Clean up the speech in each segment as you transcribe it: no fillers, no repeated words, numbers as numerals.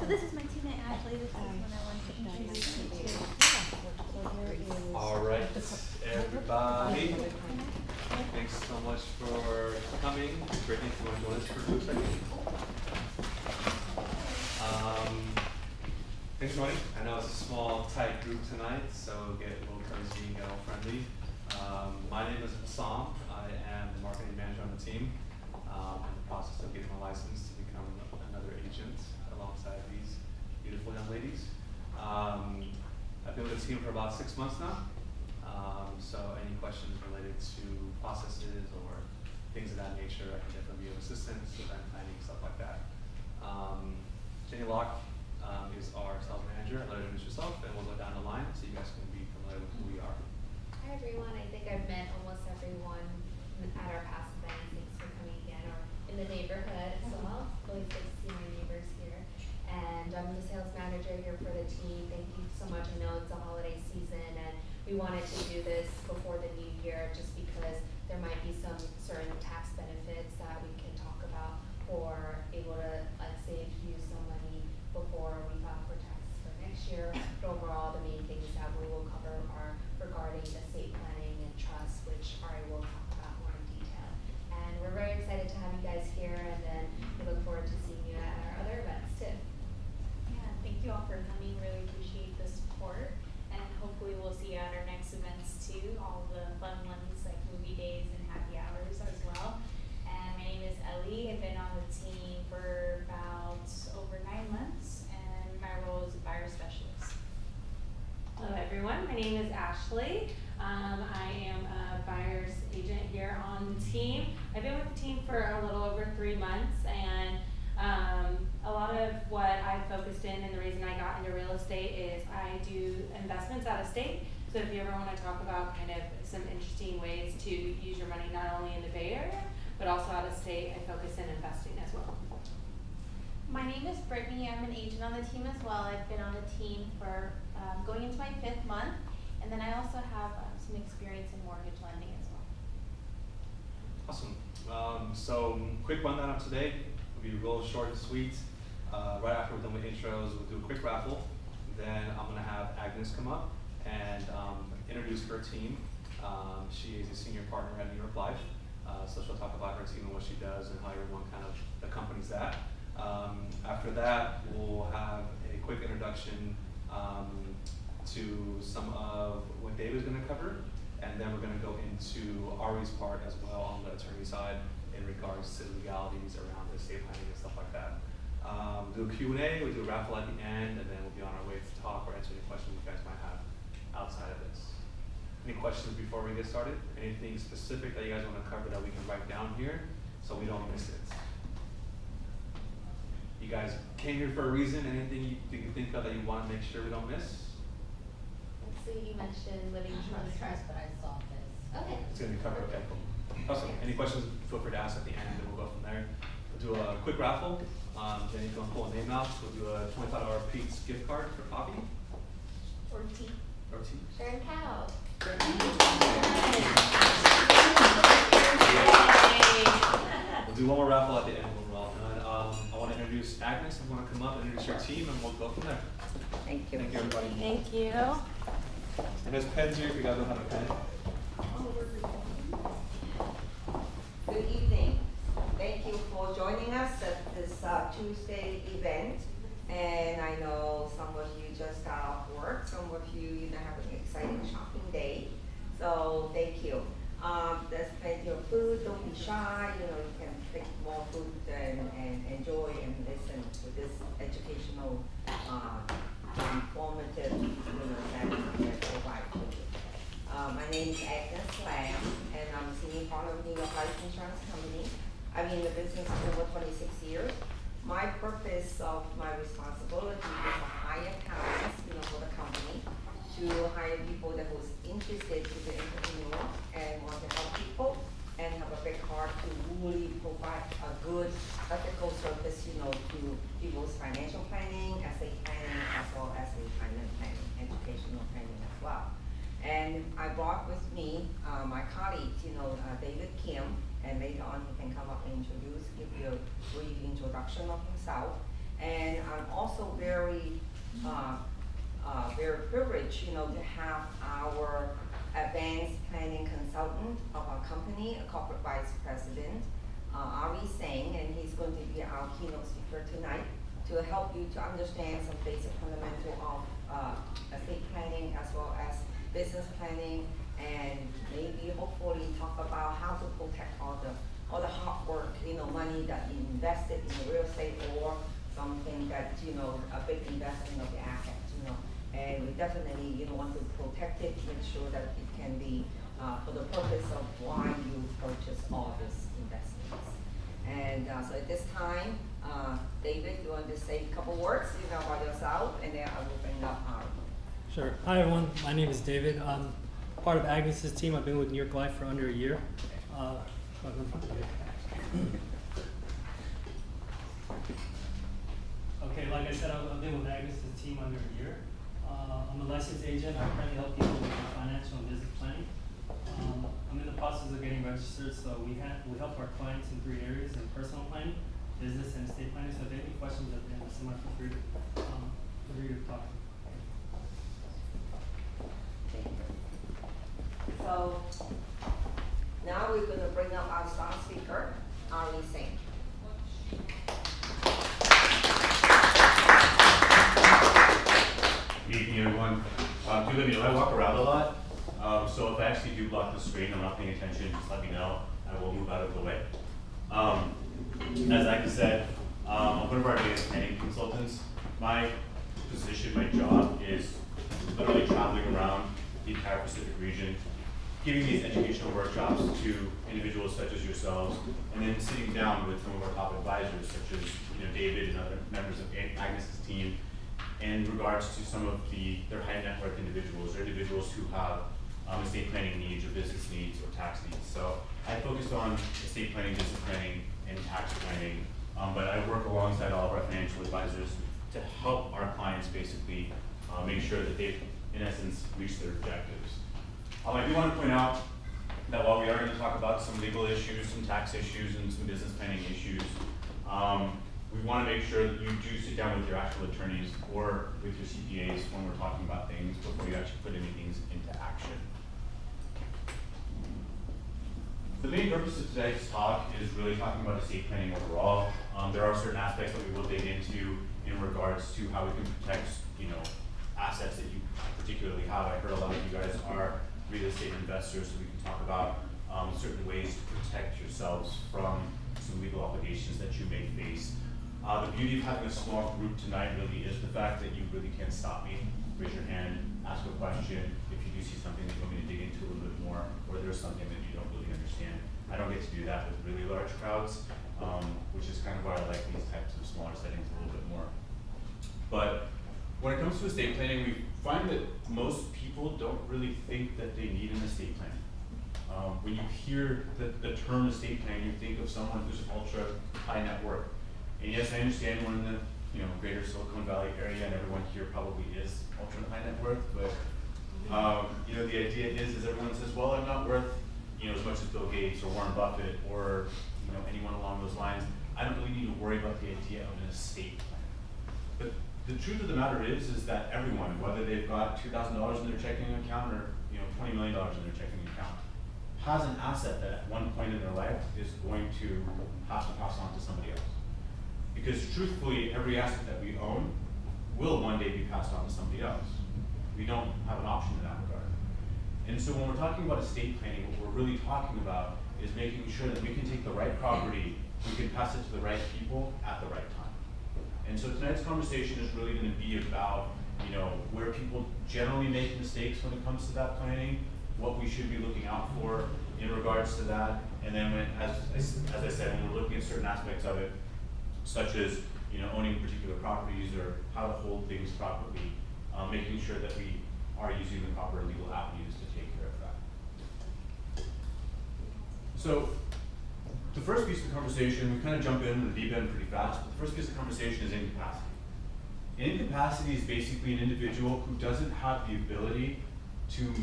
this is my teammate Ashley. This is when I wanted to introduce you to. All right, everybody. Thanks so much for coming. Brittany, if you want to join us for a quick second. Thanks for joining. I know it's a small, tight group tonight, so get a little cozy and get all friendly. My name is Sam. I am the marketing manager on the team. I'm in the process of getting my license to become another agent alongside these beautiful young ladies. I've been with the team for about 6 months now. So any questions related to processes or things of that nature, I can definitely be of assistance, event planning, stuff like that. Jenny Locke is our sales manager. I'll let her introduce herself, and we'll go down the line so you guys can be familiar with who we are. Hi everyone, I think I've met almost everyone at our past events. Thanks for coming again, or in the neighborhood as well. Always good to see my neighbors here. And I'm the sales manager here for the team. Thank you so much. I know it's a holiday season and we wanted to do this before the new year just because there might be some certain tax benefits that we can talk about or able to save you some money before we file for taxes for next year. But overall, the main things that we will cover are regarding estate planning and trust, which Ari will talk about more in detail. And we're very excited to have you guys here, and then we look forward to seeing you at our other events too. Yeah, thank you all for coming. Really appreciate the support, and hopefully we'll see you at our next events too. All the fun ones like movie days and happy hours as well. And my name is Ellie. I've been on the team for about over 9 months, and my role is a buyer specialist. Hello everyone, my name is Ashley. I am a buyer's agent here on the team. I've been with the team for a little over 3 months, and a lot of what I focused in and the reason I got into real estate is I do investments out of state. So if you ever want to talk about kind of some interesting ways to use your money not only in the Bay Area, but also out of state, I focus in investing as well. My name is Brittany. I'm an agent on the team as well. I've been on the team for going into my 5th month, and then I also have some experience in mortgage lending as well. Awesome. So quick rundown of today. It'll be real short and sweet. Right after we're done with intros, we'll do a quick raffle. Then I'm going to have Agnes come up and introduce her team. She is a senior partner at New York Life. So she'll talk about her team and what she does and how everyone kind of accompanies that. After that, we'll have a quick introduction to some of what David's going to cover, and then we're going to go into Ari's part as well on the attorney side in regards to legalities around estate planning and stuff like that. Do a Q&A, we'll do a raffle at the end, and then we'll be on our way to talk or answer any questions you guys might have outside of this. Any questions before we get started? Anything specific that you guys want to cover that we can write down here so we don't miss it? You guys came here for a reason. Anything you can think of that you want to make sure we don't miss? So you mentioned living trust. But I saw this. Okay. It's going to be covered. Okay, cool. Awesome. Any questions, feel free to ask at the end, and we'll go from there. We'll do a quick raffle. Then you can pull a name out. We'll do a $25 Pete's gift card for coffee. Or tea. Or tea. Sharon Cow. We'll do one more raffle at the end when we're all done. I want to introduce Agnes. I'm going to come up and introduce your team, and we'll go from there. Thank you. Thank you, everybody. Thank you. And there's pens here if you guys don't have a pen. Good evening. Thank you for joining us at this Tuesday event. And I know some of you just got off work. Some of you have an exciting shopping day. So thank you. There's plenty of food. Don't be shy. You know, you can pick more food and enjoy and listen to this educational, informative, that we provide to you. My name is Agnes Leung, and I'm senior partner of New York Life Insurance Company. I've been in the business for over 26 years. My purpose of my responsibility is to hire talents, for the company, to hire people that was interested to be entrepreneur and want to help people and have a big heart to really provide a good ethical service, to people's financial planning, estate planning, as well as retirement planning, educational planning as well. And I brought with me my colleague, David Kim, and later on he can come up and give you a brief introduction of himself. And I'm also very privileged, to have our advanced planning consultant of our company, a corporate vice president, Ari Singh, and he's going to be our keynote speaker tonight to help you to understand some basic fundamental of estate planning as well as business planning, and maybe hopefully talk about how to protect all the hard work, money that you invested in real estate or something that, a big investment of the assets, And we definitely, want to protect it, make sure that it can be for the purpose of why you purchase all these investments. And so at this time, David, you want to say a couple words, about yourself, and then I will bring up Ari. Sure. Hi everyone, my name is David. I'm part of Agnes's team. I've been with New York Life for under a year. Okay, like I said, I've been with Agnes's team under a year. I'm a licensed agent. I currently help people with financial and business planning. I'm in the process of getting registered, so we help our clients in 3 areas: in personal planning, business, and estate planning. So if you have any questions at the end of the seminar, feel free to talk. So now we're going to bring up our star speaker, Ari Singh. Good evening, everyone. Do let me know, I walk around a lot, so if I actually do block the screen, I'm not paying attention, just let me know. I will move out of the way. As Ike said, I'm one of our data planning consultants. My position, my job is literally traveling around the entire Pacific region, giving these educational workshops to individuals such as yourselves, and then sitting down with some of our top advisors, such as David and other members of Agnes's team, in regards to some of their high net worth individuals, or individuals who have estate planning needs or business needs or tax needs. So I focus on estate planning, business planning, and tax planning, but I work alongside all of our financial advisors to help our clients basically make sure that they've, in essence, reached their objectives. I do want to point out that while we are going to talk about some legal issues, some tax issues, and some business planning issues, we want to make sure that you do sit down with your actual attorneys or with your CPAs when we're talking about things before you actually put any things into action. The main purpose of today's talk is really talking about estate planning overall. There are certain aspects that we will dig into in regards to how we can protect, assets that you particularly have. I heard a lot of you guys are real estate investors, so we can talk about certain ways to protect yourselves from some legal obligations that you may face. The beauty of having a small group tonight really is the fact that you really can stop me, raise your hand, ask a question if you do see something that you want me to dig into a little bit more, or there's something that you don't really understand. I don't get to do that with really large crowds, which is kind of why I like these types of smaller settings a little bit more. But when it comes to estate planning, we find that most people don't really think that they need an estate plan. When you hear the term estate plan, you think of someone who's ultra high net worth. And yes, I understand we're in the greater Silicon Valley area, and everyone here probably is ultra high net worth. But the idea is everyone says, well, I'm not worth as much as Bill Gates or Warren Buffett or anyone along those lines. I don't really need to worry about the idea of an estate plan. But the truth of the matter is that everyone, whether they've got $2,000 in their checking account or $20 million in their checking account, has an asset that at one point in their life is going to have to pass on to somebody else. Because truthfully, every asset that we own will one day be passed on to somebody else. We don't have an option in that regard. And so when we're talking about estate planning, what we're really talking about is making sure that we can take the right property, we can pass it to the right people at the right time. And so tonight's conversation is really going to be about, where people generally make mistakes when it comes to that planning, what we should be looking out for in regards to that, and then as I said, when we're looking at certain aspects of it, such as owning particular properties or how to hold things properly, making sure that we are using the proper legal avenues to take care of that. So the first piece of the conversation, we kind of jump in the deep end pretty fast, but the first piece of the conversation is incapacity. Incapacity is basically an individual who doesn't have the ability to,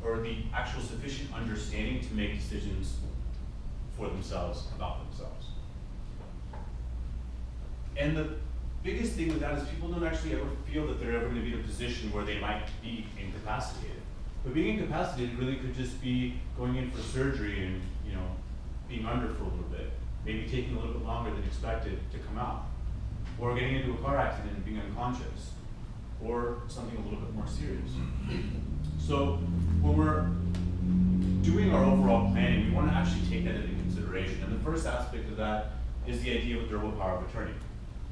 or the actual sufficient understanding to make decisions for themselves about themselves. And the biggest thing with that is people don't actually ever feel that they're ever going to be in a position where they might be incapacitated. But being incapacitated really could just be going in for surgery and, you know, being under for a little bit, maybe taking a little bit longer than expected to come out, or getting into a car accident and being unconscious, or something a little bit more serious. So when we're doing our overall planning, we want to actually take that into consideration. And the first aspect of that is the idea of a durable power of attorney.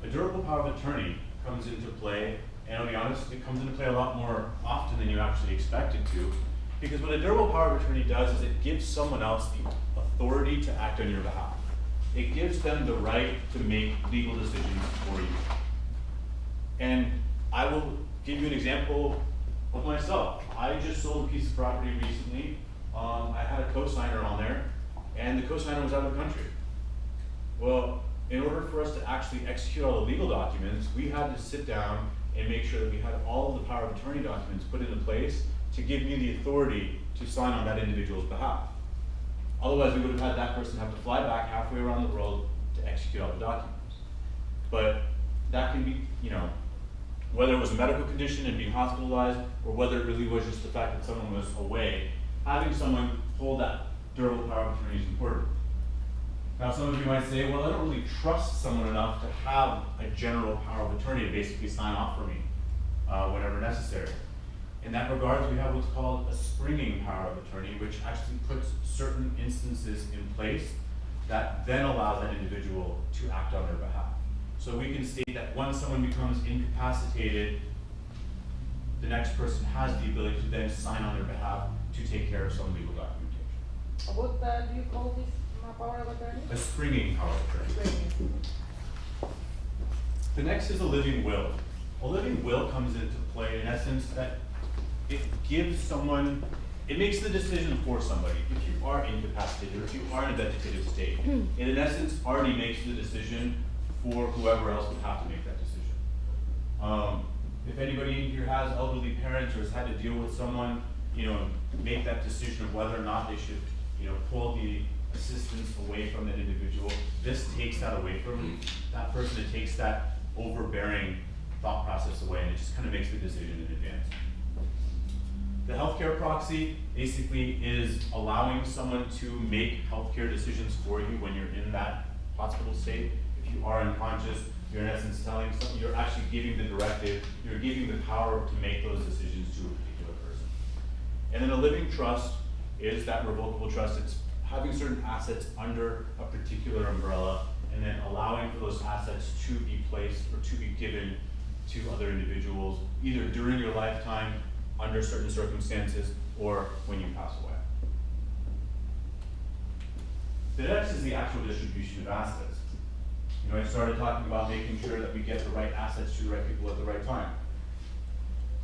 A durable power of attorney comes into play, and I'll be honest, it comes into play a lot more often than you actually expect it to, because what a durable power of attorney does is it gives someone else the authority to act on your behalf. It gives them the right to make legal decisions for you. And I will give you an example of myself. I just sold a piece of property recently. I had a co-signer on there, and the co-signer was out of the country. Well, in order for us to actually execute all the legal documents, we had to sit down and make sure that we had all of the power of attorney documents put into place to give me the authority to sign on that individual's behalf. Otherwise, we would have had that person have to fly back halfway around the world to execute all the documents. But that can be, you know, whether it was a medical condition and being hospitalized, or whether it really was just the fact that someone was away, having someone hold that durable power of attorney is important. Now, some of you might say, well, I don't really trust someone enough to have a general power of attorney to basically sign off for me whenever necessary. In that regard, we have what's called a springing power of attorney, which actually puts certain instances in place that then allow that individual to act on their behalf. So we can state that when someone becomes incapacitated, the next person has the ability to then sign on their behalf to take care of some legal documentation. What do you call this power of attorney? A springing power of attorney. The next is a living will. A living will comes into play in essence that it gives someone, it makes the decision for somebody. If you are incapacitated or if you are in a vegetative state, it in essence already makes the decision for whoever else would have to make that decision. If anybody in here has elderly parents or has had to deal with someone, you know, make that decision of whether or not they should, you know, pull the assistance away from that individual, this takes that away from that person. It takes that overbearing thought process away, and it just kind of makes the decision in advance. The healthcare proxy basically is allowing someone to make healthcare decisions for you when you're in that hospital state. If you are unconscious, you're in essence telling someone, you're actually giving the directive, you're giving the power to make those decisions to a particular person. And then a living trust is that revocable trust. It's having certain assets under a particular umbrella and then allowing for those assets to be placed or to be given to other individuals, either during your lifetime, under certain circumstances, or when you pass away. The next is the actual distribution of assets. You know, I started talking about making sure that we get the right assets to the right people at the right time.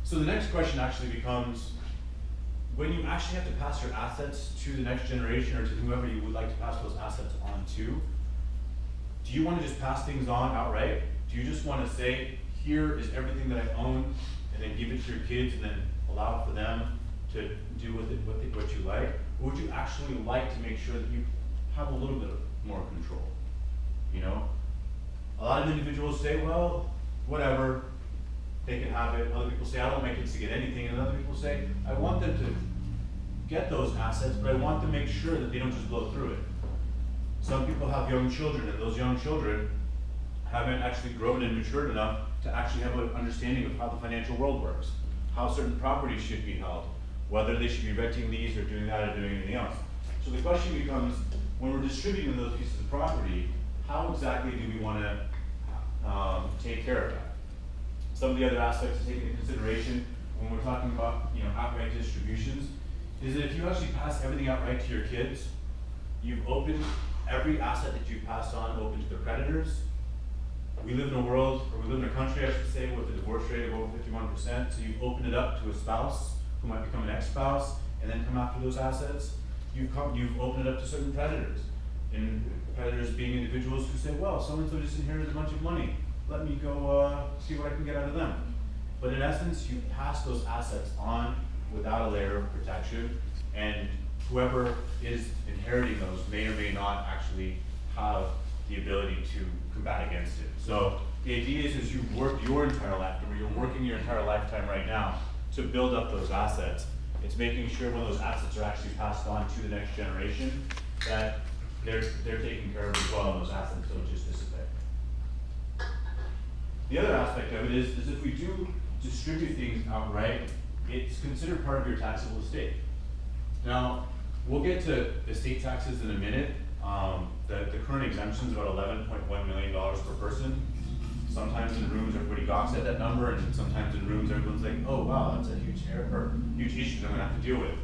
So the next question actually becomes, when you actually have to pass your assets to the next generation or to whoever you would like to pass those assets on to, do you want to just pass things on outright? Do you just want to say, here is everything that I own, and then give it to your kids and then allow for them to do with it what you like? Or would you actually like to make sure that you have a little bit more control? You know, a lot of individuals say, well, whatever, they can have it. Other people say, I don't want my kids to get anything. And other people say, I want them to get those assets, but I want to make sure that they don't just blow through it. Some people have young children, and those young children haven't actually grown and matured enough to actually have an understanding of how the financial world works, how certain properties should be held, whether they should be renting these or doing that or doing anything else. So the question becomes, when we're distributing those pieces of property, how exactly do we want to take care of that? Some of the other aspects to take into consideration when we're talking about, you know, outright distributions is that if you actually pass everything outright to your kids, you've opened every asset that you passed on open to the creditors. We live in a world, or we live in a country, I should say, with a divorce rate of over 51%. So you've opened it up to a spouse who might become an ex-spouse and then come after those assets. You've opened it up to certain predators, and predators being individuals who say, well, so-and-so just inherited a bunch of money. Let me go see what I can get out of them. But in essence, you pass those assets on without a layer of protection, and whoever is inheriting those may or may not actually have the ability to combat against it. So the idea is you've worked your entire lifetime, or you're working your entire lifetime right now to build up those assets. It's making sure when those assets are actually passed on to the next generation that they're taken care of as well, and those assets don't just dissipate. The other aspect of it is if we do distribute things outright, it's considered part of your taxable estate. Now, we'll get to estate taxes in a minute. The current exemption is about $11.1 million per person. Sometimes in rooms everybody gawks at that number, and sometimes in rooms everyone's like, oh wow, that's a huge error, or huge issue that I'm gonna have to deal with.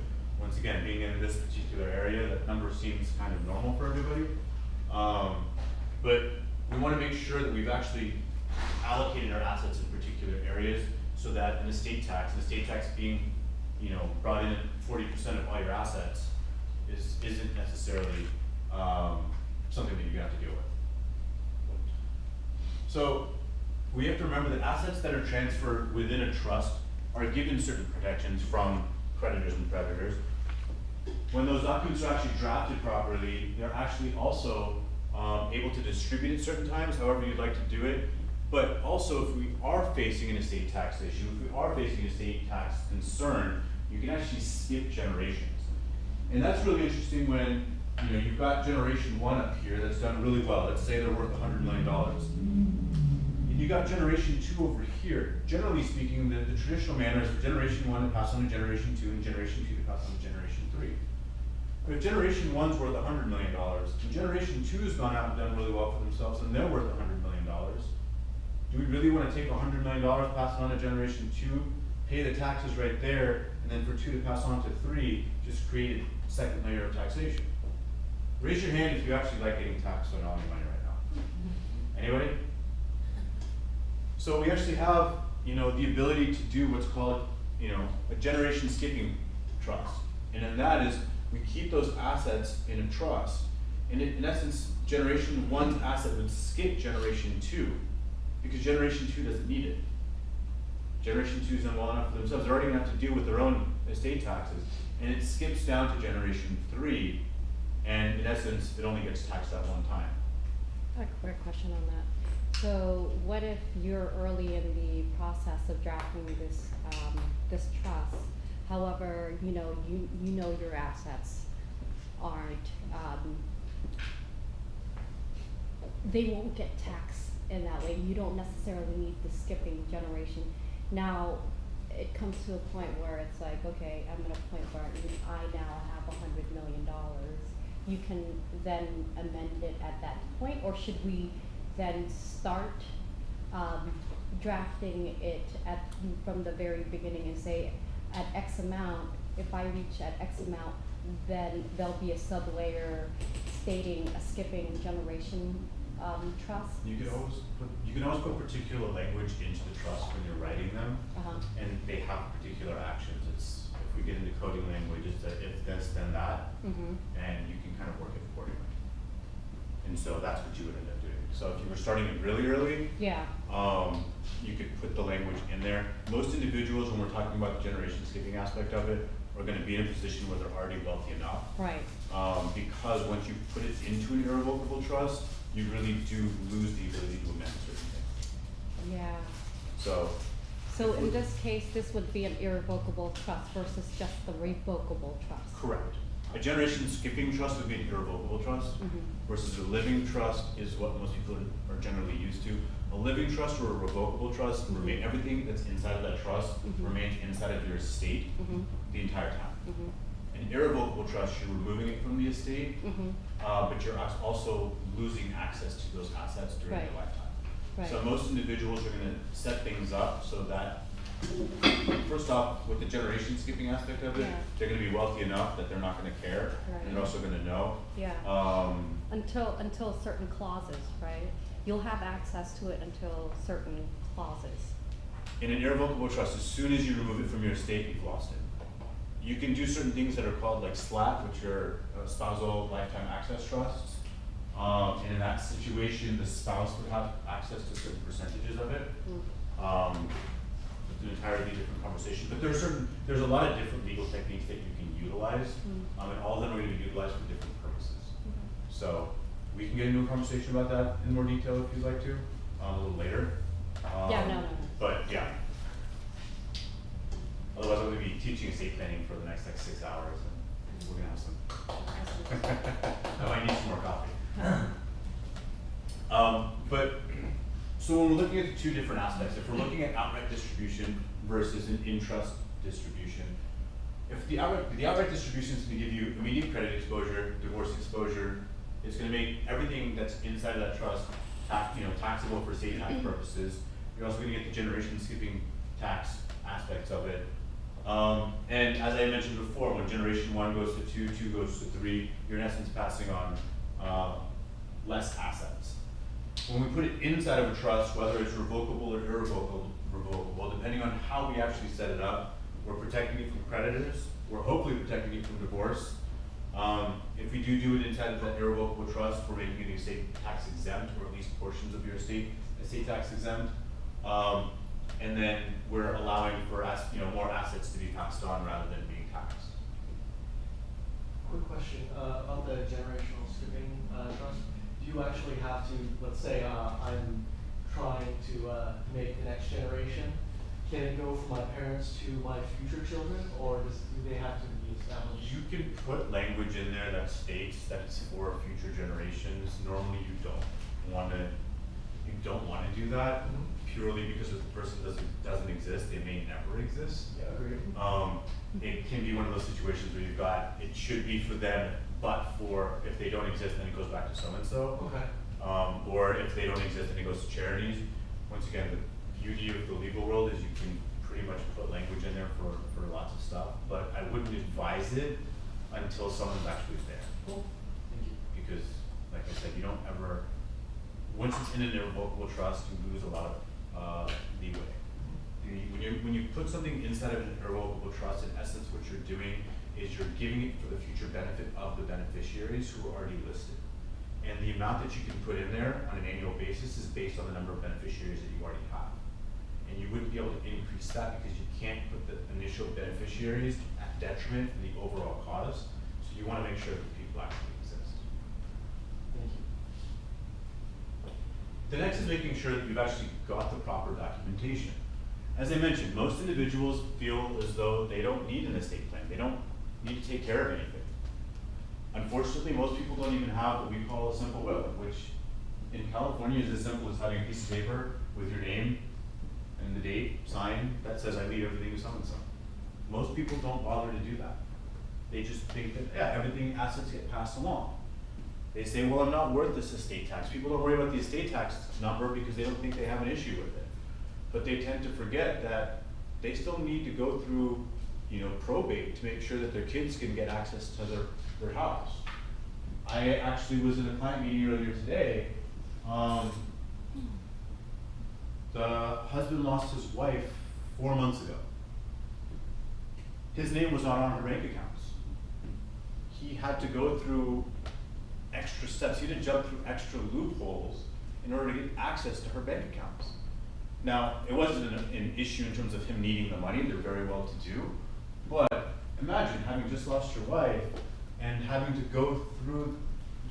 Once again, being in this particular area, that number seems kind of normal for everybody. But we wanna make sure that we've actually allocated our assets in particular areas so that an estate tax being, brought in at 40% of all your assets isn't necessarily something that you're gonna have to deal with. So we have to remember that assets that are transferred within a trust are given certain protections from creditors and creditors. When those documents are actually drafted properly, they're actually also able to distribute at certain times, however you'd like to do it. But also, if we are facing an estate tax issue, if we are facing an estate tax concern, you can actually skip generations. And that's really interesting when you've got generation 1 up here that's done really well. Let's say they're worth $100 million. And you got generation 2 over here. Generally speaking, the traditional manner is for generation 1 to pass on to generation 2, and generation 2 to pass on to generation 3. But if generation 1's worth $100 million, and generation 2 has gone out and done really well for themselves, and they're worth $100 million, do we really want to take $100 million, pass it on to generation 2, pay the taxes right there, and then for 2 to pass on to 3, just create a second layer of taxation? Raise your hand if you actually like getting taxed on all your money right now. Anybody? So we actually have, the ability to do what's called, a generation skipping trust. And in that is, we keep those assets in a trust. And in essence, generation 1's asset would skip generation 2, because generation 2 doesn't need it. Generation 2 is done well enough for themselves. They're already gonna have to deal with their own estate taxes. And it skips down to generation 3, and in essence, it only gets taxed at one time. I have a quick question on that. So what if you're early in the process of drafting this, this trust? However, you know your assets aren't, they won't get taxed in that way. You don't necessarily need the skipping generation. Now, it comes to a point where it's like, okay, I'm at a point where I now have $100 million. You can then amend it at that point, or should we then start drafting it from the very beginning and say, at X amount, if I reach at X amount, then there'll be a sub-layer stating a skipping generation trust? You can always put particular language into the trust when you're writing them, and they have particular actions. It's, if we get into coding language, it's that if this, then that, and you can kind of work it accordingly. And so that's what you would end up doing. So if you were starting it really early, you could put the language in there. Most individuals, when we're talking about the generation skipping aspect of it, are going to be in a position where they're already wealthy enough. Right. Because once you put it into an irrevocable trust, you really do lose the ability to amend certain things. Yeah. So in this case, this would be an irrevocable trust versus just the revocable trust. Correct. A generation skipping trust would be an irrevocable trust, versus a living trust is what most people are generally used to. A living trust or a revocable trust, everything that's inside of that trust remains inside of your estate the entire time. An irrevocable trust, you're removing it from the estate, but you're also losing access to those assets during your lifetime. Right. So most individuals are going to set things up so that, first off, with the generation skipping aspect of it, they're going to be wealthy enough that they're not going to care, and they're also going to know. Yeah. Until certain clauses, right? You'll have access to it until certain clauses. In an irrevocable trust, as soon as you remove it from your estate, you've lost it. You can do certain things that are called like SLAT, which are spousal lifetime access trusts. And in that situation, the spouse would have access to certain percentages of it. It's an entirely different conversation. But there's a lot of different legal techniques that you can utilize, and all of them are going to be utilized for different purposes. So we can get into a conversation about that in more detail if you'd like to, a little later. Yeah, no. But yeah. Otherwise, I'm gonna be teaching estate planning for the next like 6 hours, and we're gonna have some. I might need some more coffee. But so when we're looking at the two different aspects, if we're looking at outright distribution versus an in-trust distribution, if the outright distribution is going to give you immediate credit exposure, divorce exposure, it's going to make everything that's inside of that trust taxable for estate tax purposes. You're also going to get the generation skipping tax aspects of it. And as I mentioned before, when generation 1 goes to 2, 2 goes to 3, you're in essence passing on less assets. When we put it inside of a trust, whether it's revocable or irrevocable, depending on how we actually set it up, we're protecting it from creditors, we're hopefully protecting it from divorce. If we do it inside of that irrevocable trust, we're making it estate tax exempt, or at least portions of your estate tax exempt. And then we're allowing for more assets to be passed on rather than being taxed. Quick question about the generational skipping trust. Do you actually have to, let's say I'm trying to make the next generation, can it go from my parents to my future children, or do they have to be established? You can put language in there that states that it's for future generations. Normally you don't want to do that, purely because if the person doesn't exist, they may never exist. Yeah, agreed. It can be one of those situations where you've got, it should be for them, but for, if they don't exist, then it goes back to so-and-so. Okay. Or if they don't exist, then it goes to charities. Once again, the beauty of the legal world is you can pretty much put language in there for lots of stuff, but I wouldn't advise it until someone's actually there. Cool. Thank you. Because, like I said, you don't ever, once it's in an irrevocable trust, you lose a lot of leeway. When you put something inside of an irrevocable trust, in essence what you're doing is you're giving it for the future benefit of the beneficiaries who are already listed. And the amount that you can put in there on an annual basis is based on the number of beneficiaries that you already have. And you wouldn't be able to increase that because you can't put the initial beneficiaries at detriment to the overall cause. So you want to make sure that people actually exist. Thank you. The next is making sure that you've actually got the proper documentation. As I mentioned, most individuals feel as though they don't need an estate plan. They don't need to take care of anything. Unfortunately, most people don't even have what we call a simple will, which in California is as simple as having a piece of paper with your name and the date signed that says I leave everything to so-and-so. Most people don't bother to do that. They just think that, yeah, everything, assets get passed along. They say, well, I'm not worth this estate tax. People don't worry about the estate tax number because they don't think they have an issue with it. But they tend to forget that they still need to go through, probate to make sure that their kids can get access to their house. I actually was in a client meeting earlier today. The husband lost his wife 4 months ago. His name was not on her bank accounts. He had to go through extra steps. He had to jump through extra loopholes in order to get access to her bank accounts. Now, it wasn't an issue in terms of him needing the money. They're very well to do. But imagine having just lost your wife and having to go through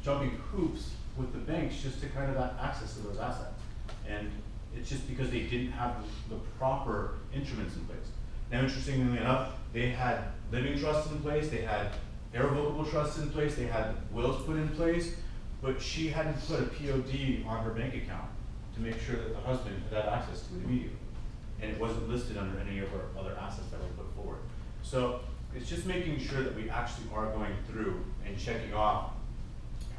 jumping hoops with the banks just to kind of have access to those assets. And it's just because they didn't have the proper instruments in place. Now, interestingly enough, they had living trusts in place, they had irrevocable trusts in place, they had wills put in place, but she hadn't put a POD on her bank account to make sure that the husband had access to it immediately. And it wasn't listed under any of our other assets that were put forward. So it's just making sure that we actually are going through and checking off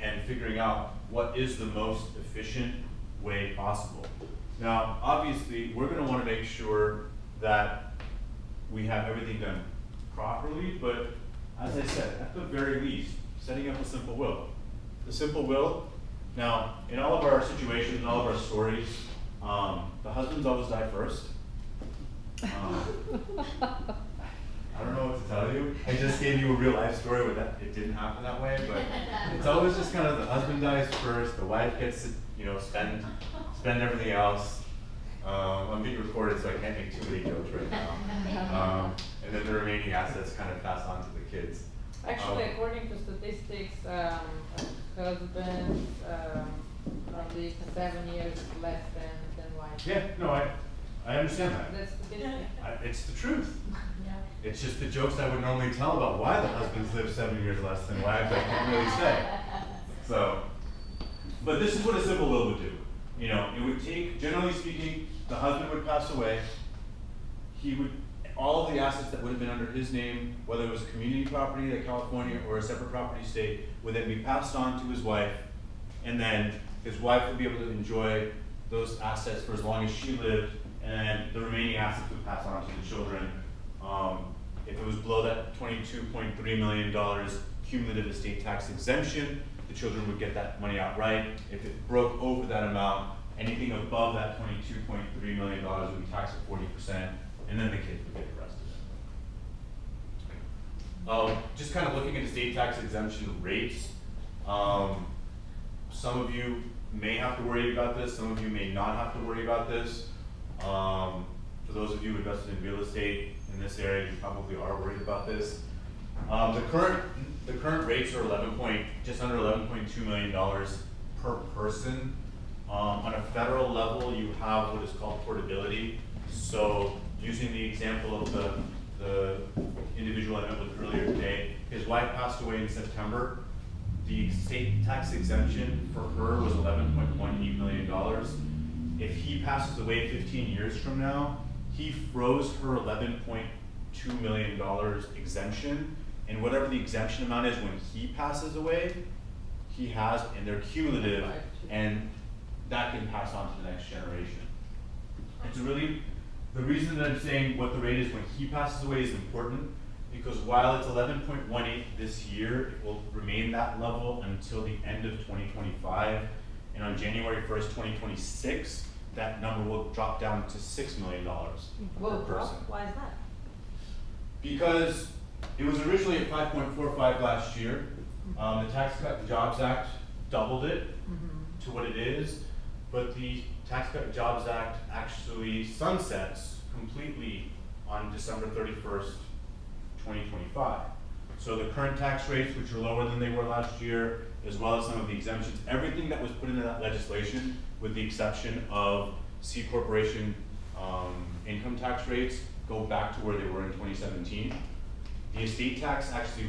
and figuring out what is the most efficient way possible. Now, obviously, we're going to want to make sure that we have everything done properly, but as I said, at the very least, setting up a simple will. The simple will, now, in all of our situations, in all of our stories, the husbands always die first. I don't know what to tell you. I just gave you a real life story where it didn't happen that way, but it's always just kind of the husband dies first, the wife gets to, spend everything else. I'm being recorded, so I can't make too many jokes right now. And then the remaining assets kind of pass on to the kids. Actually, according to statistics, husband, at least 7 years less than wife. Yeah, no, I understand that. That's the business. It's the truth. Yeah. It's just the jokes I would normally tell about why the husbands live 7 years less than wives, I can't really say. So, but this is what a simple will would do. You know, it would take, generally speaking, the husband would pass away. He would, all of the assets that would have been under his name, whether it was a community property like California or a separate property state, would then be passed on to his wife, and then his wife would be able to enjoy those assets for as long as she lived, and the remaining assets would pass on to the children. If it was below that $22.3 million cumulative estate tax exemption, the children would get that money outright. If it broke over that amount, anything above that $22.3 million would be taxed at 40%, and then the kids would get the rest of it. Just kind of looking at estate tax exemption rates, some of you may have to worry about this, some of you may not have to worry about this. For those of you invested in real estate in this area, you probably are worried about this. The current rates are just under $11.2 million per person. On a federal level, you have what is called portability. So, using the example of the individual I met with earlier today, his wife passed away in September. The state tax exemption for her was $11.18 million. If he passes away 15 years from now, he froze her $11.2 million exemption, and whatever the exemption amount is when he passes away, he has, and they're cumulative, and that can pass on to the next generation. It's really, the reason that I'm saying what the rate is when he passes away is important, because while it's 11.18 this year, it will remain that level until the end of 2025, and on January 1st, 2026, that number will drop down to $6 million per person. Why is that? Because it was originally at 5.45 last year. The Tax Cut and Jobs Act doubled it to what it is, but the Tax Cut and Jobs Act actually sunsets completely on December 31st, 2025. So the current tax rates, which are lower than they were last year, as well as some of the exemptions, everything that was put into that legislation, with the exception of C corporation income tax rates, go back to where they were in 2017. The estate tax actually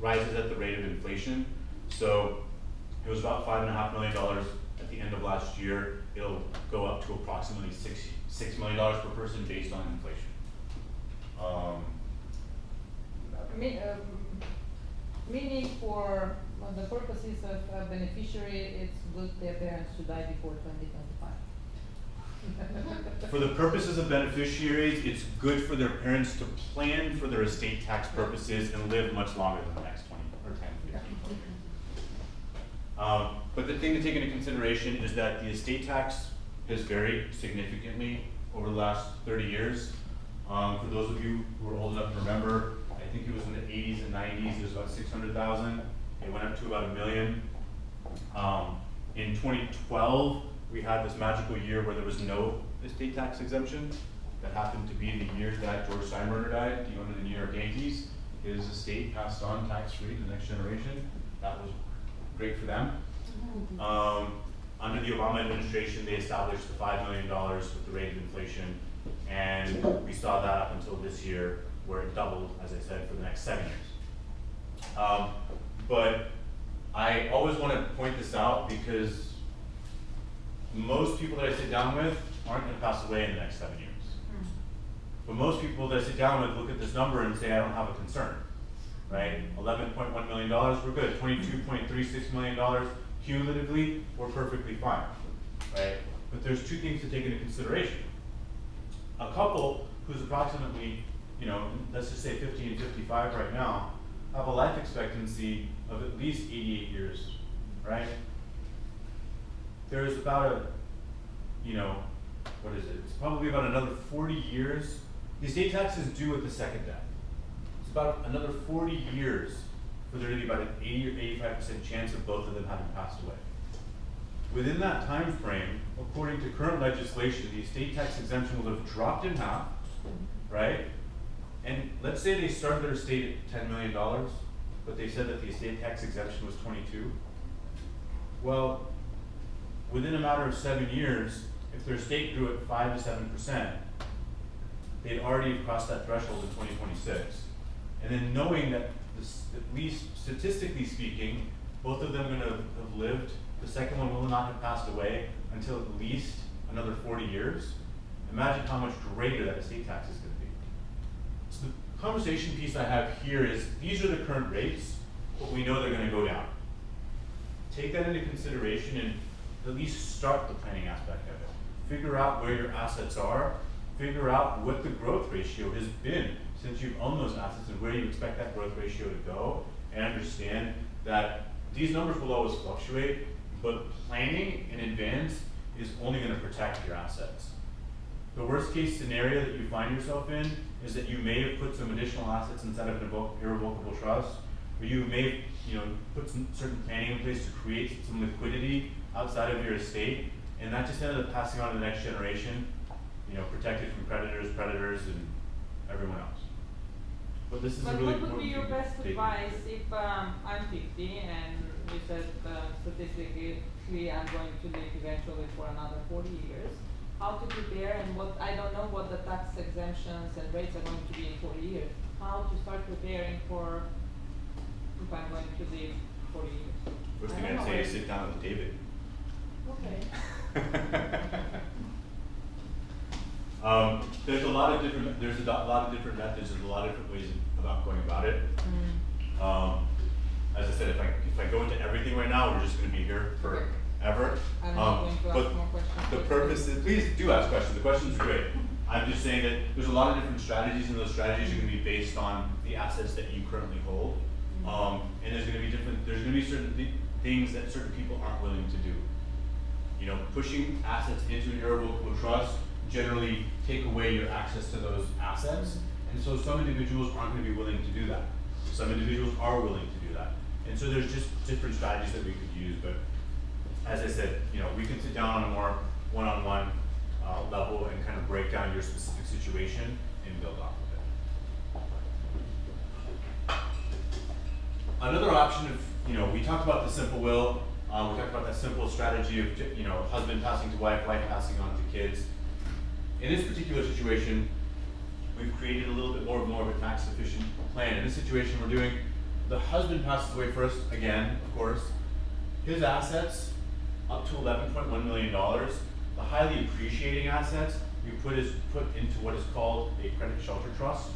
rises at the rate of inflation. So it was about $5.5 million at the end of last year. It'll go up to approximately $6 million per person based on inflation. Meaning for the purposes of a beneficiary, it's good their parents to die before 2025. For the purposes of beneficiaries, it's good for their parents to plan for their estate tax purposes and live much longer than the next 20 or 10, 15, 20 years. But the thing to take into consideration is that the estate tax has varied significantly over the last 30 years. For those of you who are old enough to remember, I think it was in the 80s and 90s, it was about 600,000. It went up to about 1 million. In 2012, we had this magical year where there was no estate tax exemption. That happened to be the year that George Steinbrenner died, the owner of the New York Yankees. His estate passed on tax-free to the next generation. That was great for them. Under the Obama administration, they established the $5 million with the rate of inflation, and we saw that up until this year, where it doubled, as I said, for the next 7 years. But I always want to point this out because most people that I sit down with aren't going to pass away in the next 7 years. But most people that I sit down with look at this number and say, I don't have a concern, right? $11.1 million, we're good. $22.36 million cumulatively, we're perfectly fine, right? But there's two things to take into consideration. A couple who's approximately, you know, let's just say 50 and 55 right now, have a life expectancy of at least 88 years, right? There's about a, you know, what is it? It's probably about another 40 years. The estate tax is due at the second death. It's about another 40 years for there to be about an 80 or 85% chance of both of them having passed away. Within that time frame, according to current legislation, the estate tax exemption will have dropped in half, right? And let's say they started their estate at $10 million, but they said that the estate tax exemption was 22. Well, within a matter of 7 years, if their estate grew at 5 to 7%, they'd already crossed that threshold in 2026. And then knowing that at least statistically speaking, both of them are gonna have lived, the second one will not have passed away until at least another 40 years. Imagine how much greater that estate tax is gonna be. So the conversation piece I have here is, these are the current rates, but we know they're gonna go down. Take that into consideration and at least start the planning aspect of it. Figure out where your assets are, figure out what the growth ratio has been since you've owned those assets and where you expect that growth ratio to go, and understand that these numbers will always fluctuate, but planning in advance is only gonna protect your assets. The worst case scenario that you find yourself in is that you may have put some additional assets inside of an irrevocable trust, or you may have, put some certain planning in place to create some liquidity outside of your estate, and that just ended up passing on to the next generation, protected from predators, and everyone else. But this is a really what would important be your thing to best take into advice if I'm 50 and you said statistically I'm going to live eventually for another 40 years? How to prepare, and what I don't know what the tax exemptions and rates are going to be in 40 years. How to start preparing for if I'm going to live 40 years. First I thing don't I'd know say what- is sit down with David. Okay. There's a lot of different methods. There's a lot of different ways about going about it. As I said, if I go into everything right now, we're just going to be here forever. I'm not going to but ask more questions. the purpose is, please do ask questions. The questions are great. I'm just saying that there's a lot of different strategies, and those strategies are going to be based on the assets that you currently hold. And there's going to be certain things that certain people aren't willing to do. Pushing assets into an irrevocable trust generally take away your access to those assets, and so some individuals aren't going to be willing to do that. Some individuals are willing to do that, and so there's just different strategies that we could use. But as I said, we can sit down on a more one-on-one level and kind of break down your specific situation and build off of it. Another option of, we talked about the simple will. We talked about that simple strategy of, husband passing to wife, wife passing on to kids. In this particular situation, we've created a little bit more of a tax efficient plan. In this situation, we're doing, the husband passes away first, again, of course. His assets, up to $11.1 million. The highly appreciating assets, we put into what is called a credit shelter trust.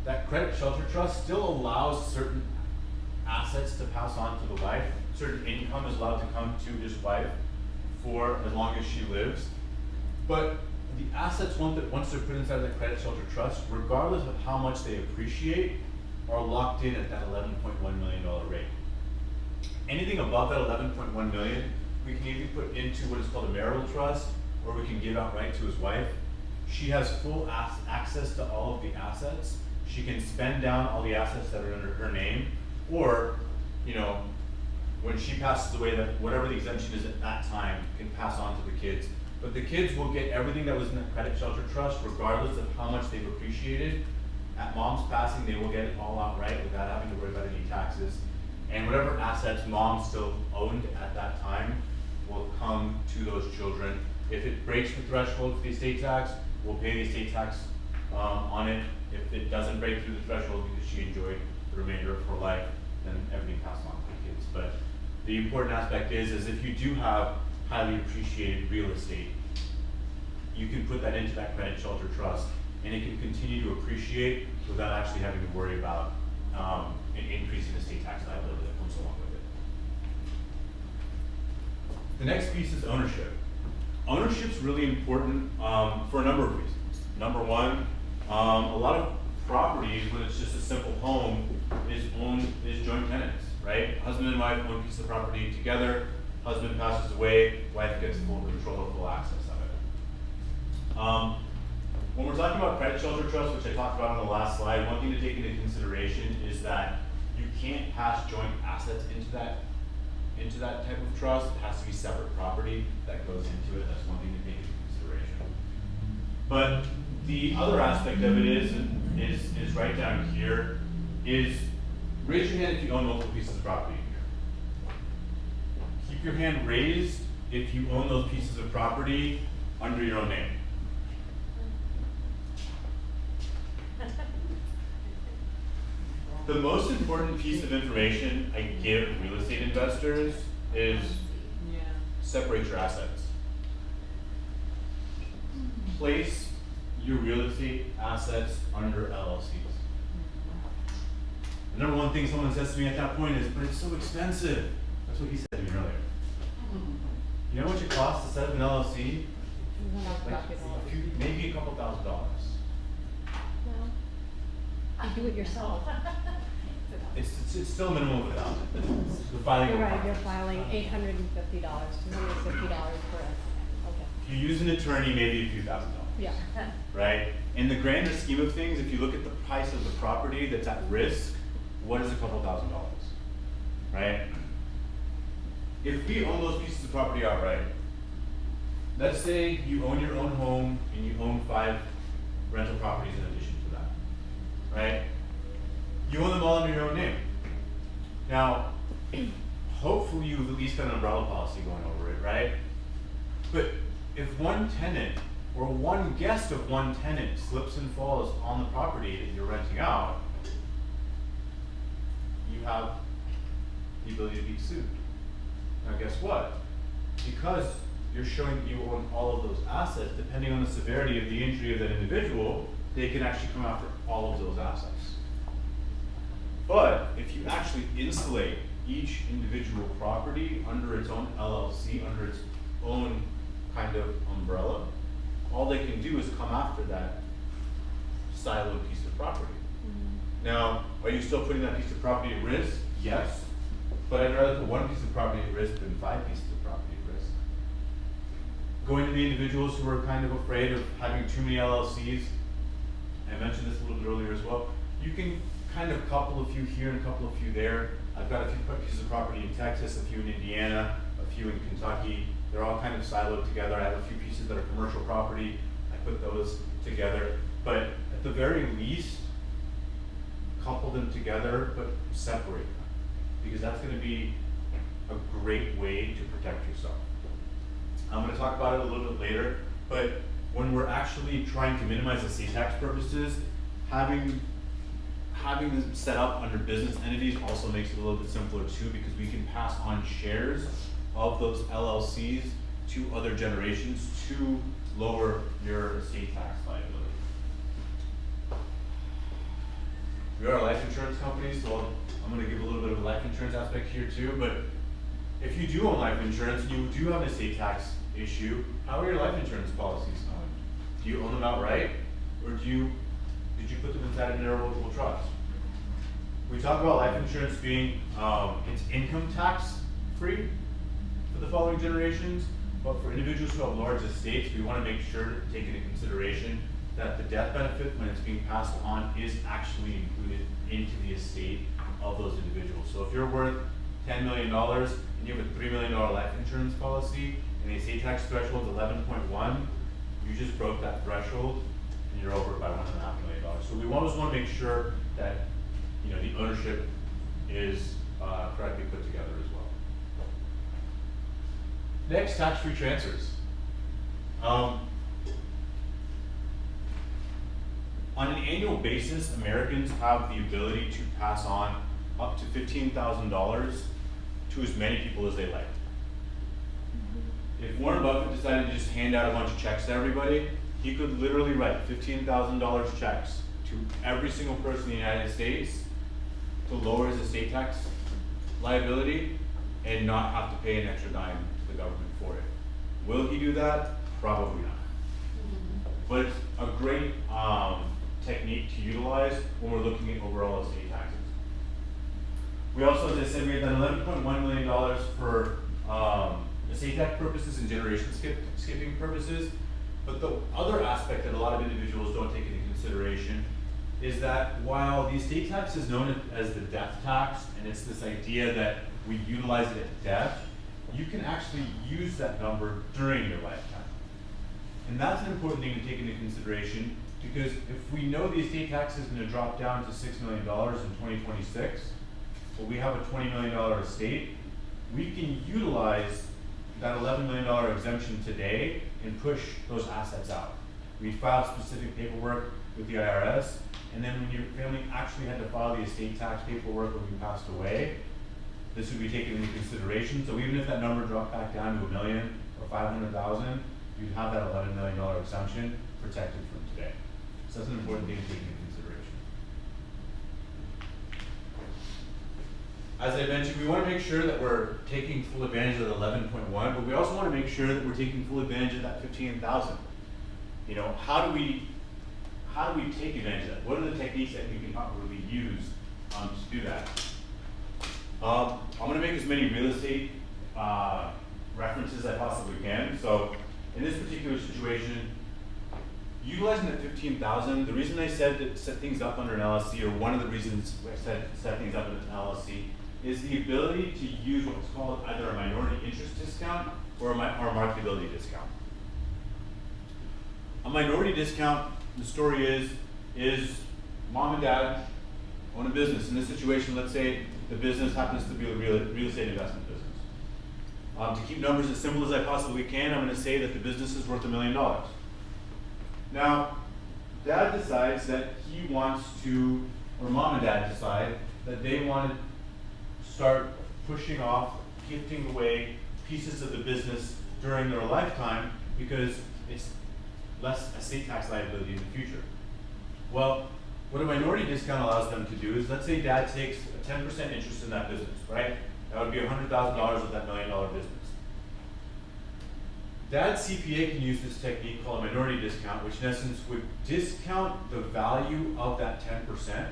That credit shelter trust still allows certain assets to pass on to the wife. Certain income is allowed to come to his wife for as long as she lives. But the assets, once they're put inside the credit shelter trust, regardless of how much they appreciate, are locked in at that $11.1 million rate. Anything above that $11.1 million, we can either put into what is called a marital trust, or we can give outright to his wife. She has full access to all of the assets. She can spend down all the assets that are under her name, or, when she passes away, that whatever the exemption is at that time can pass on to the kids. But the kids will get everything that was in the credit shelter trust, regardless of how much they've appreciated. At mom's passing, they will get it all outright without having to worry about any taxes. And whatever assets mom still owned at that time will come to those children. If it breaks the threshold for the estate tax, we'll pay the estate tax on it. If it doesn't break through the threshold because she enjoyed the remainder of her life, then everything passed on to the kids. But the important aspect is if you do have highly appreciated real estate, you can put that into that credit shelter trust, and it can continue to appreciate without actually having to worry about an increase in estate tax liability that comes along with it. The next piece is ownership. Ownership's really important for a number of reasons. Number one, a lot of properties, when it's just a simple home, is joint tenants, right? Husband and wife own a piece of property together. Husband passes away, wife gets full control or full access of it. When we're talking about credit shelter trust, which I talked about on the last slide, one thing to take into consideration is that you can't pass joint assets into that type of trust. It has to be separate property that goes into it. That's one thing to take into consideration. But the other aspect of it is right down here, is raise your hand if you own multiple pieces of property in here. Keep keep your hand raised if you own those pieces of property under your own name. The most important piece of information I give real estate investors is Yeah. separate your assets. Place your real estate assets under LLCs. The number one thing someone says to me at that point is, but it's so expensive. That's what he said to me earlier. You know how much it costs to set up an LLC? Maybe a couple $1,000s. You do it yourself. It's still a minimum of $1,000. The filing You're right, you're requirements. filing $850, $250 per, okay, If you use an attorney, maybe a few $1,000s. yeah. Right? In the grander scheme of things, if you look at the price of the property that's at risk, what is a couple $1,000s? Right? If we own those pieces of property outright, let's say you own your own home and you own 5 rental properties in addition to that, right? You own them all under your own name. Now, hopefully you've at least got an umbrella policy going over it, right? But if one tenant or one guest of one tenant slips and falls on the property that you're renting out, you have the ability to be sued. Now guess what? Because you're showing that you own all of those assets, depending on the severity of the injury of that individual, they can actually come after all of those assets. But if you actually insulate each individual property under its own LLC, under its own kind of umbrella, all they can do is come after that siloed piece of property. Now, are you still putting that piece of property at risk? Yes. But I'd rather put one piece of property at risk than 5 pieces of property at risk. Going to the individuals who are kind of afraid of having too many LLCs, I mentioned this a little bit earlier as well, you can kind of couple a few here and a couple a few there. I've got a few pieces of property in Texas, a few in Indiana, a few in Kentucky. They're all kind of siloed together. I have a few pieces that are commercial property. I put those together. But at the very least, couple them together, but separate them. Because that's going to be a great way to protect yourself. I'm going to talk about it a little bit later, but when we're actually trying to minimize estate tax purposes, having them set up under business entities also makes it a little bit simpler too, because we can pass on shares of those LLCs to other generations to lower your estate tax liability. We are a life insurance company, so I'm going to give a little bit of a life insurance aspect here too, but if you do own life insurance and you do have an estate tax issue, how are your life insurance policies owned? Do you own them outright, or did you put them inside an irrevocable trust? We talk about life insurance being it's income tax free for the following generations, but for individuals who have large estates, we want to make sure to take into consideration that the death benefit, when it's being passed on, is actually included into the estate of those individuals. So if you're worth $10 million and you have a $3 million life insurance policy and the estate tax threshold is 11.1, you just broke that threshold and you're over it by $1.5 million. So we always want to make sure that the ownership is correctly put together as well. Next, tax-free transfers. On an annual basis, Americans have the ability to pass on up to $15,000 to as many people as they like. If Warren Buffett decided to just hand out a bunch of checks to everybody, he could literally write $15,000 checks to every single person in the United States to lower his estate tax liability and not have to pay an extra dime to the government for it. Will he do that? Probably not. But it's a great technique to utilize when we're looking at overall estate taxes. We also, as I said, we have done $11.1 million for estate tax purposes and generation skipping purposes. But the other aspect that a lot of individuals don't take into consideration is that while the estate tax is known as the death tax, and it's this idea that we utilize it at death, you can actually use that number during your lifetime. And that's an important thing to take into consideration, because if we know the estate tax is going to drop down to $6 million in 2026, but we have a $20 million estate, we can utilize that $11 million exemption today and push those assets out. We filed specific paperwork with the IRS, and then when your family actually had to file the estate tax paperwork when you passed away, this would be taken into consideration. So even if that number dropped back down to $1 million or 500,000, you'd have that $11 million exemption protected from today. So that's an important thing to take into consideration. As I mentioned, we want to make sure that we're taking full advantage of the 11.1, but we also want to make sure that we're taking full advantage of that 15,000. You know, how do we take advantage of that? What are the techniques that we can properly use to do that? I'm going to make as many real estate references as I possibly can. So in this particular situation, utilizing that 15,000, the reason I said to set things up under an LLC, or one of the reasons I said set things up under an LLC, is the ability to use what's called either a minority interest discount or a marketability discount. A minority discount, the story is mom and dad own a business. In this situation, let's say the business happens to be a real estate investment business. To keep numbers as simple as I possibly can, I'm going to say that the business is worth $1 million. Now, dad decides that he wants to, or mom and dad decide that they want to start pushing off, gifting away pieces of the business during their lifetime because it's less estate tax liability in the future. Well, what a minority discount allows them to do is, let's say dad takes a 10% interest in that business, right? That would be $100,000 of that $1 million business. Dad's CPA can use this technique called a minority discount, which in essence would discount the value of that 10%.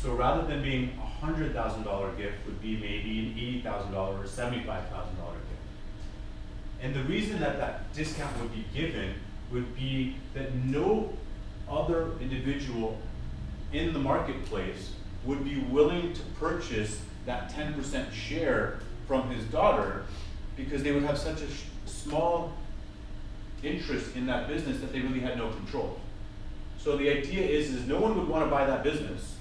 So rather than being a $100,000 gift, would be maybe an $80,000 or $75,000 gift. And the reason that that discount would be given would be that no other individual in the marketplace would be willing to purchase that 10% share from his daughter because they would have such a small interest in that business that they really had no control. So the idea is no one would want to buy that business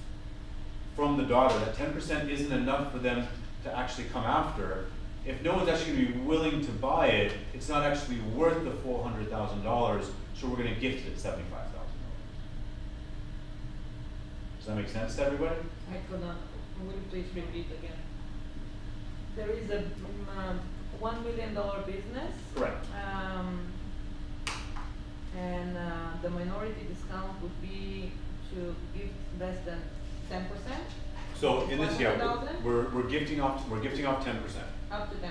from the daughter. That 10% isn't enough for them to actually come after. If no one's actually going to be willing to buy it, it's not actually worth the $400,000, so we're going to gift it $75,000. Does that make sense to everybody? I could not. Will you please repeat again? There is a $1 million business. Correct. And the minority discount would be to give less than 10%. So in this, yeah, 100,000? we're gifting off 10%. Up to 10%.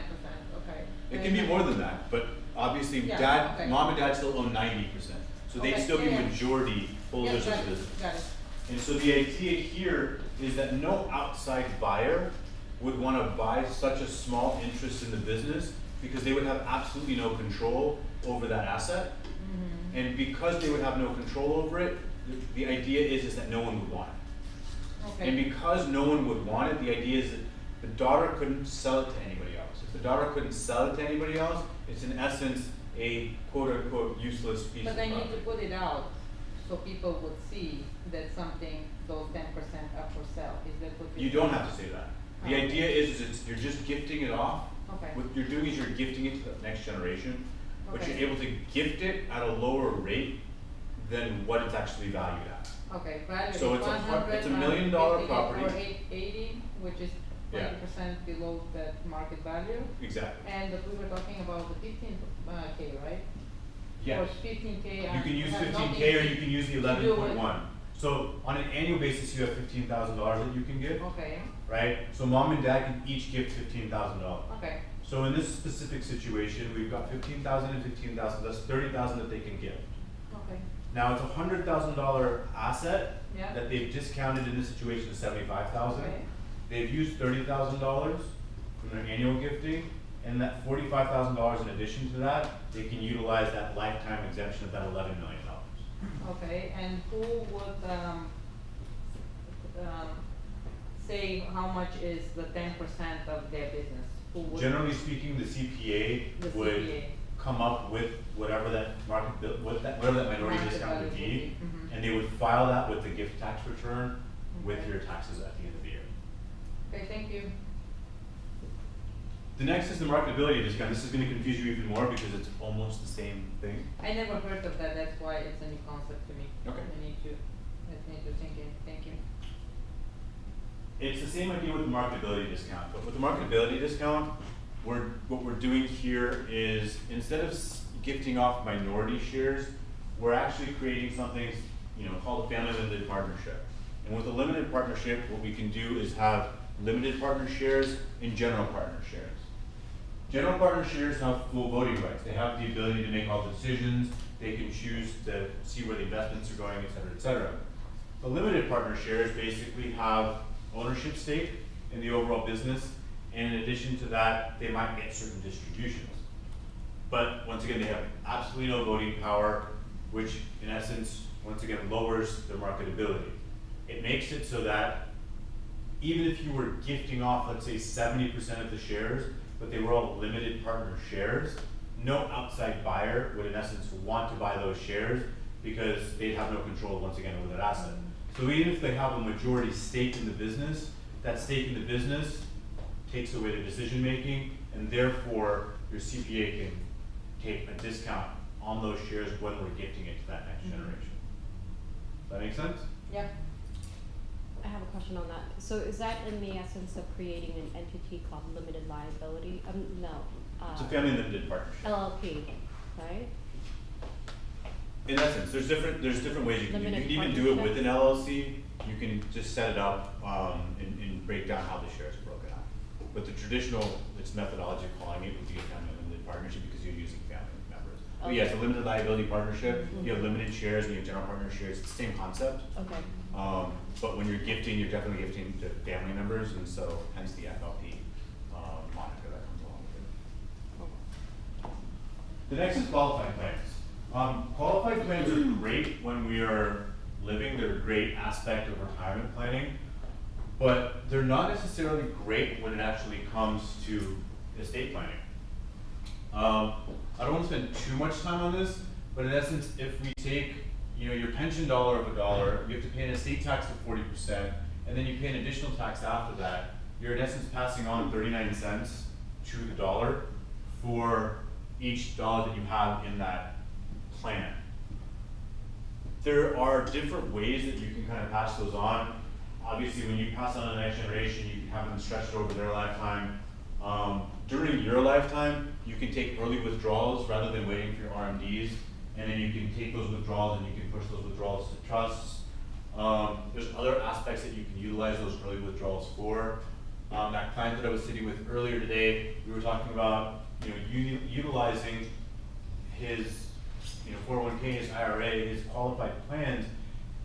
Okay. It can be more than that, but obviously Yeah, okay. mom and dad still own 90%. So they'd Okay, still be yeah, yeah. majority holders of the business. Got it. And so the idea here is that no outside buyer would want to buy such a small interest in the business because they would have absolutely no control over that asset. Mm-hmm. And because they would have no control over it, the idea is that no one would want it. Okay. And because no one would want it, the idea is that the daughter couldn't sell it to anybody else. If the daughter couldn't sell it to anybody else, it's in essence a quote-unquote useless piece But of I property. need to put it out so people would see that something, those 10% up for sale. Is that what You don't have to say that. The Oh. idea is you're just gifting it off. Okay. What you're doing is you're gifting it to the next generation, but Okay. you're able to gift it at a lower rate than what it's actually valued at. Okay, value is So it's a 100, it's a $1 million property. Or 80, which is Yeah. 20% below that market value. Exactly. And that we were talking about the 15K, right? Yes. Or 15K. You can use has 15K or nothing you can use the to do with- 11.1. So on an annual basis, you have $15,000 that you can give, Okay, right? So mom and dad can each give $15,000. okay, So in this specific situation, we've got 15,000 and 15,000. That's 30,000 that they can give. okay, Now it's a $100,000 asset Yeah. that they've discounted in this situation to 75,000. Okay. They've used $30,000 from their annual gifting, and that $45,000 in addition to that, they can utilize that lifetime exemption of that $11 million. okay. And who would say how much is the 10% of their business? Who would? Generally speaking, the CPA The would CPA. come up with whatever that whatever that minority Market discount would value be, would be, mhm. and they would file that with the gift tax return with Okay. your taxes at the end of the year. Okay, thank you. The next is the marketability discount. This is going to confuse you even more because it's almost the same thing. I never heard of that, that's why it's a new concept to me. Okay. I need to sink in, thank you. It's the same idea with the marketability discount, but with the marketability discount, what we're doing here is instead of gifting off minority shares, we're actually creating something, called a family limited partnership. And with a limited partnership, what we can do is have limited partner shares and general partner shares. General partner shares have full voting rights. They have the ability to make all the decisions. They can choose to see where the investments are going, et cetera, et cetera. The limited partner shares basically have ownership stake in the overall business, and in addition to that, they might get certain distributions. But once again, they have absolutely no voting power, which in essence, once again, lowers their marketability. It makes it so that even if you were gifting off, let's say 70% of the shares, but they were all limited partner shares, no outside buyer would in essence want to buy those shares because they'd have no control once again over that asset. So even if they have a majority stake in the business, that stake in the business takes away the decision making, and therefore your CPA can take a discount on those shares when we're gifting it to that next generation. Does that make sense? Yeah. I have a question on that. So is that in the essence of creating an entity called limited liability? No. It's a family limited partnership. LLP, right? In essence, there's different ways you can do it. You Limited can even do it with partnership? an LLC. You can just set it up and break down how the shares are broken out. But the traditional, its methodology of calling it would be a family limited partnership because you're using family members. But yeah, it's a limited liability partnership. You have limited shares and you have general partner shares. It's the same concept. Okay. But when you're gifting, you're definitely gifting to family members, and so hence the FLP moniker that comes along with it. The next is qualified plans. Qualified plans are great when we are living. They're a great aspect of retirement planning, but they're not necessarily great when it actually comes to estate planning. I don't want to spend too much time on this, but in essence, if we take your pension dollar of $1, you have to pay an estate tax of 40%, and then you pay an additional tax after that. You're in essence passing on 39 cents to the dollar for each dollar that you have in that plan. There are different ways that you can kind of pass those on. Obviously, when you pass on to the next generation, you can have them stretched over their lifetime. During your lifetime, you can take early withdrawals rather than waiting for your RMDs, and then you can take those withdrawals and you can push those withdrawals to trusts. There's other aspects that you can utilize those early withdrawals for. That client that I was sitting with earlier today, we were talking about utilizing his 401k, his IRA, his qualified plans,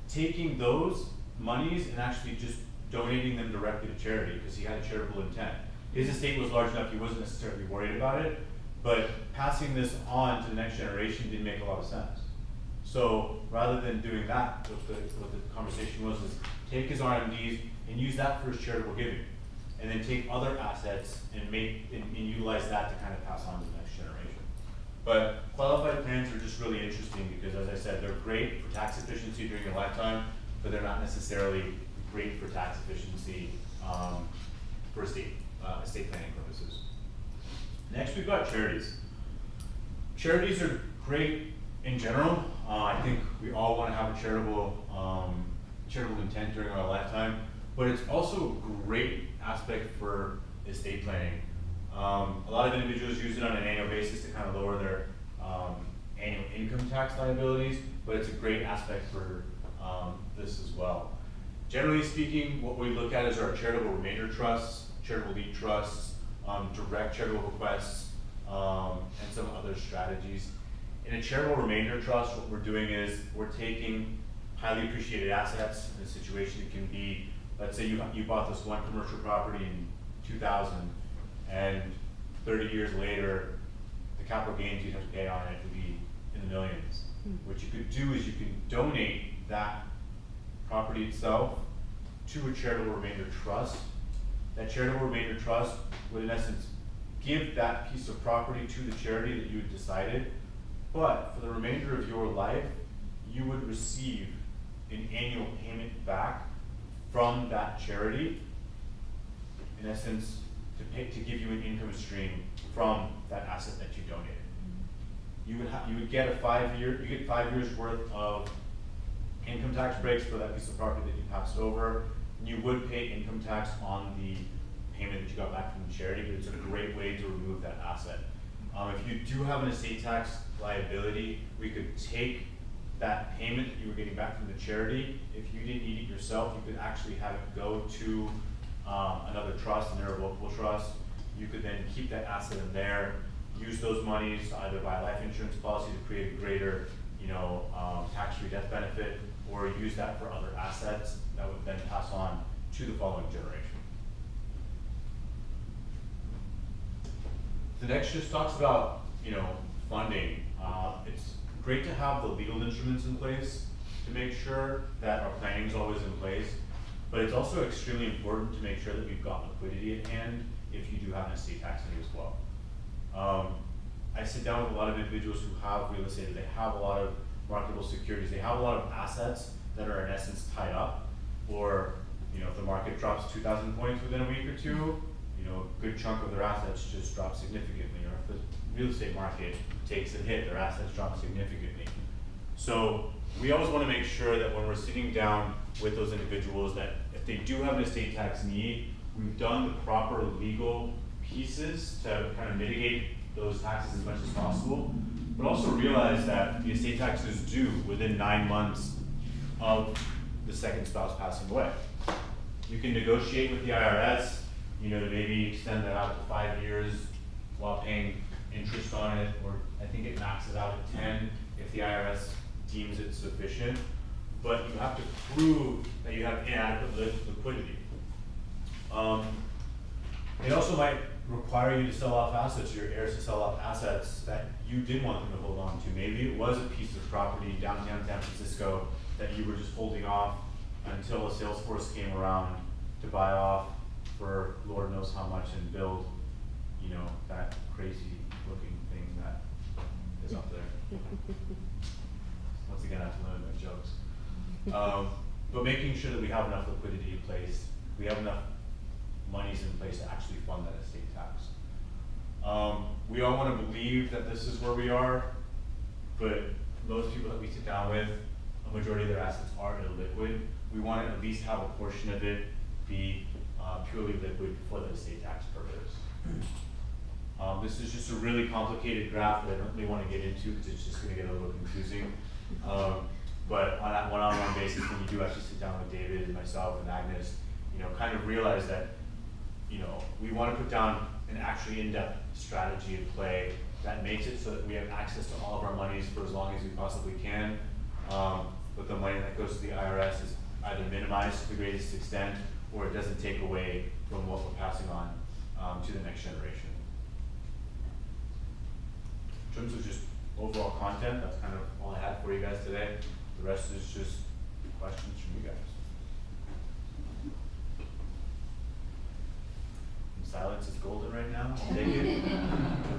taking those monies and actually just donating them directly to charity because he had a charitable intent. His estate was large enough he wasn't necessarily worried about it, but passing this on to the next generation didn't make a lot of sense. So rather than doing that, what the conversation was is take his RMDs and use that for his charitable giving, and then take other assets and utilize that to kind of pass on to the next generation. But qualified plans are just really interesting because, as I said, they're great for tax efficiency during your lifetime, but they're not necessarily great for tax efficiency for estate planning purposes. Next, we've got charities. Charities are great in general. I think we all want to have a charitable intent during our lifetime, but it's also a great aspect for estate planning. A lot of individuals use it on an annual basis to kind of lower their annual income tax liabilities, but it's a great aspect for this as well. Generally speaking, what we look at is our charitable remainder trusts, charitable lead trusts, direct charitable bequests, and some other strategies. In a charitable remainder trust, what we're doing is we're taking highly appreciated assets. In a situation, it can be, let's say you bought this one commercial property in 2000, and 30 years later, the capital gains you'd have to pay on it would be in the millions. What you could do is you can donate that property itself to a charitable remainder trust. That charitable remainder trust would, in essence, give that piece of property to the charity that you had decided, but for the remainder of your life, you would receive an annual payment back from that charity, in essence, to give you an income stream from that asset that you donated. You would get 5 years worth of income tax breaks for that piece of property that you passed over. You would pay income tax on the payment that you got back from the charity, but it's a great way to remove that asset. If you do have an estate tax liability, we could take that payment that you were getting back from the charity. If you didn't need it yourself, you could actually have it go to another trust, an irrevocable trust. You could then keep that asset in there, use those monies to either buy a life insurance policy to create a greater, tax-free death benefit, or use that for other assets that would then pass on to the following generation. The next just talks about, funding. It's great to have the legal instruments in place to make sure that our planning is always in place, but it's also extremely important to make sure that we've got liquidity at hand if you do have an estate tax need as well. I sit down with a lot of individuals who have real estate, they have a lot of marketable securities, they have a lot of assets that are in essence tied up, or if the market drops 2,000 points within a week or two, a good chunk of their assets just drop significantly, or if the real estate market takes a hit, their assets drop significantly. So we always want to make sure that when we're sitting down with those individuals, that if they do have an estate tax need, we've done the proper legal pieces to kind of mitigate those taxes as much as possible, but also realize that the estate tax is due within 9 months of the second spouse passing away. You can negotiate with the IRS, to maybe extend that out to 5 years while paying interest on it, or I think it maxes out at 10 if the IRS deems it sufficient. But you have to prove that you have inadequate liquidity. It also might require you to sell off assets, your heirs to sell off assets that you did want them to hold on to. Maybe it was a piece of property downtown San Francisco that you were just holding off until a sales force came around to buy off for Lord knows how much and build, that crazy looking thing that is up there. Once again, I have to limit my jokes. But making sure that we have enough liquidity in place, we have enough monies in place to actually fund that estate tax. We all want to believe that this is where we are, but most people that we sit down with, a majority of their assets are illiquid. We want to at least have a portion of it be purely liquid for the estate tax purpose. This is just a really complicated graph that I don't really want to get into because it's just going to get a little confusing. But on that one-on-one basis, when you do actually sit down with David and myself and Agnes, kind of realize that, we want to put down an actually in-depth strategy in play that makes it so that we have access to all of our monies for as long as we possibly can. But the money that goes to the IRS is either minimized to the greatest extent, or it doesn't take away from what we're passing on to the next generation. In terms of just overall content, that's kind of all I had for you guys today. The rest is just questions from you guys. Silence is golden right now. Take it.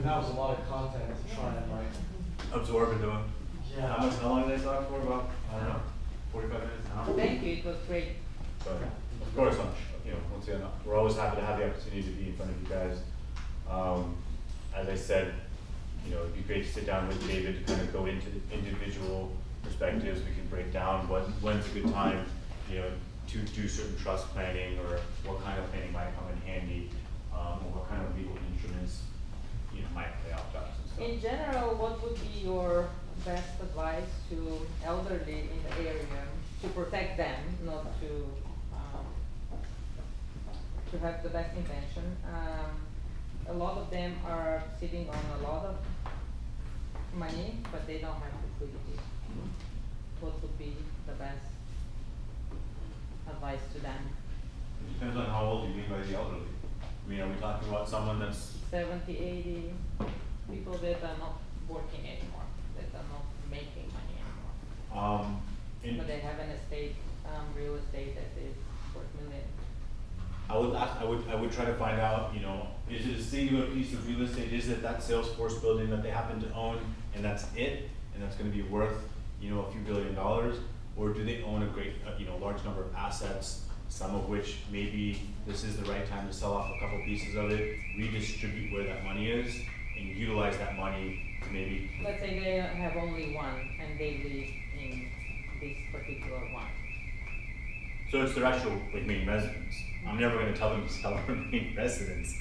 That was a lot of content to try and absorb into it. Yeah. How long did I talk for? About, I don't know, 45 minutes, an hour? Thank you, it was great. But of course, once again, we're always happy to have the opportunity to be in front of you guys. As I said, it'd be great to sit down with David to kind of go into the individual perspectives. We can break down when's a good time, to do certain trust planning, or what kind of planning might come in handy, or what kind of legal instruments, might play out to us and stuff. In general, what would be your best advice to elderly in the area to protect them, not to have the best intention? A lot of them are sitting on a lot of money, but they don't have liquidity. What would be the best advice to them? It depends on how old you mean by the elderly. Are we talking about someone that's 70, 80 people that are not working anymore, that are not making money anymore? But they have an estate, real estate that is worth millions. I would try to find out, is it a singular piece of real estate? Is it that Salesforce building that they happen to own and that's it, and that's going to be worth, a few $1 billion? Or do they own a great, large number of assets some of which maybe this is the right time to sell off a couple pieces of it, redistribute where that money is, and utilize that money to maybe. Let's say they have only one and they live in this particular one. So it's their actual like main residence. I'm never gonna tell them to sell their main residence.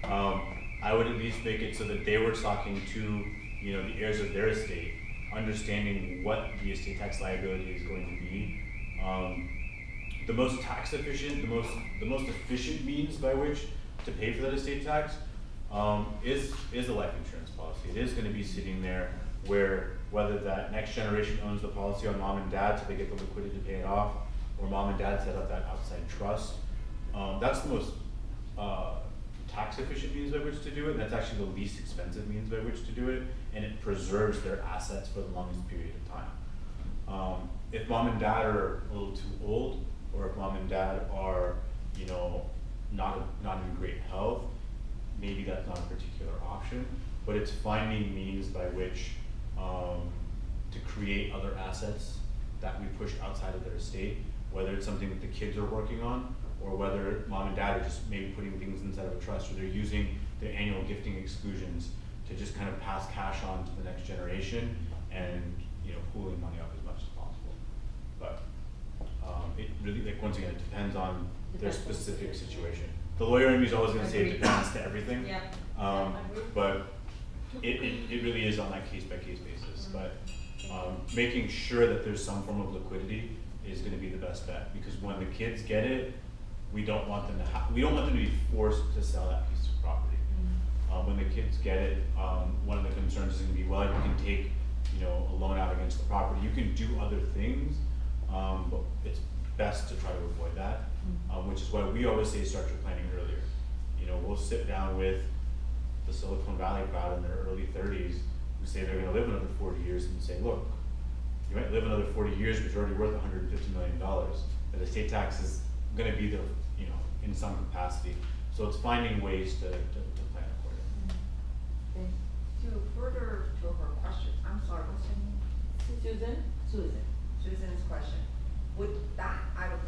I would at least make it so that they were talking to, you know, the heirs of their estate, understanding what the estate tax liability is going to be. The most tax efficient, the most efficient means by which to pay for that estate tax is a life insurance policy. It is going to be sitting there where whether that next generation owns the policy on mom and dad so they get the liquidity to pay it off, or mom and dad set up that outside trust. That's the most tax efficient means by which to do it, and that's actually the least expensive means by which to do it, and it preserves their assets for the longest period of time. If mom and dad are a little too old, or if mom and dad are, you know, not in great health, maybe that's not a particular option, but it's finding means by which to create other assets that we push outside of their estate, whether it's something that the kids are working on, or whether mom and dad are just maybe putting things inside of a trust, or they're using their annual gifting exclusions to just kind of pass cash on to the next generation and, you know, pooling money up as much as possible. But it really, like, once again, it depends on their specific situation. The lawyer in me is always gonna say it depends to everything. Yeah. But it really is on that case by case basis. But making sure that there's some form of liquidity is gonna be the best bet, because when the kids get it, we don't want them to be forced to sell that piece of property. When the kids get it, one of the concerns is gonna be, well, you can take, you know, a loan out against the property. You can do other things, but it's best to try to avoid that, which is why we always say start your planning earlier. You know, we'll sit down with the Silicon Valley crowd in their early 30s who say they're gonna live another 40 years and say, look, you might live another 40 years, but you're already worth $150 million. The estate tax is gonna be there, you know, in some capacity. So it's finding ways to plan accordingly. To further to her question, I'm sorry, what's your name? Susan? Susan's question. Would that,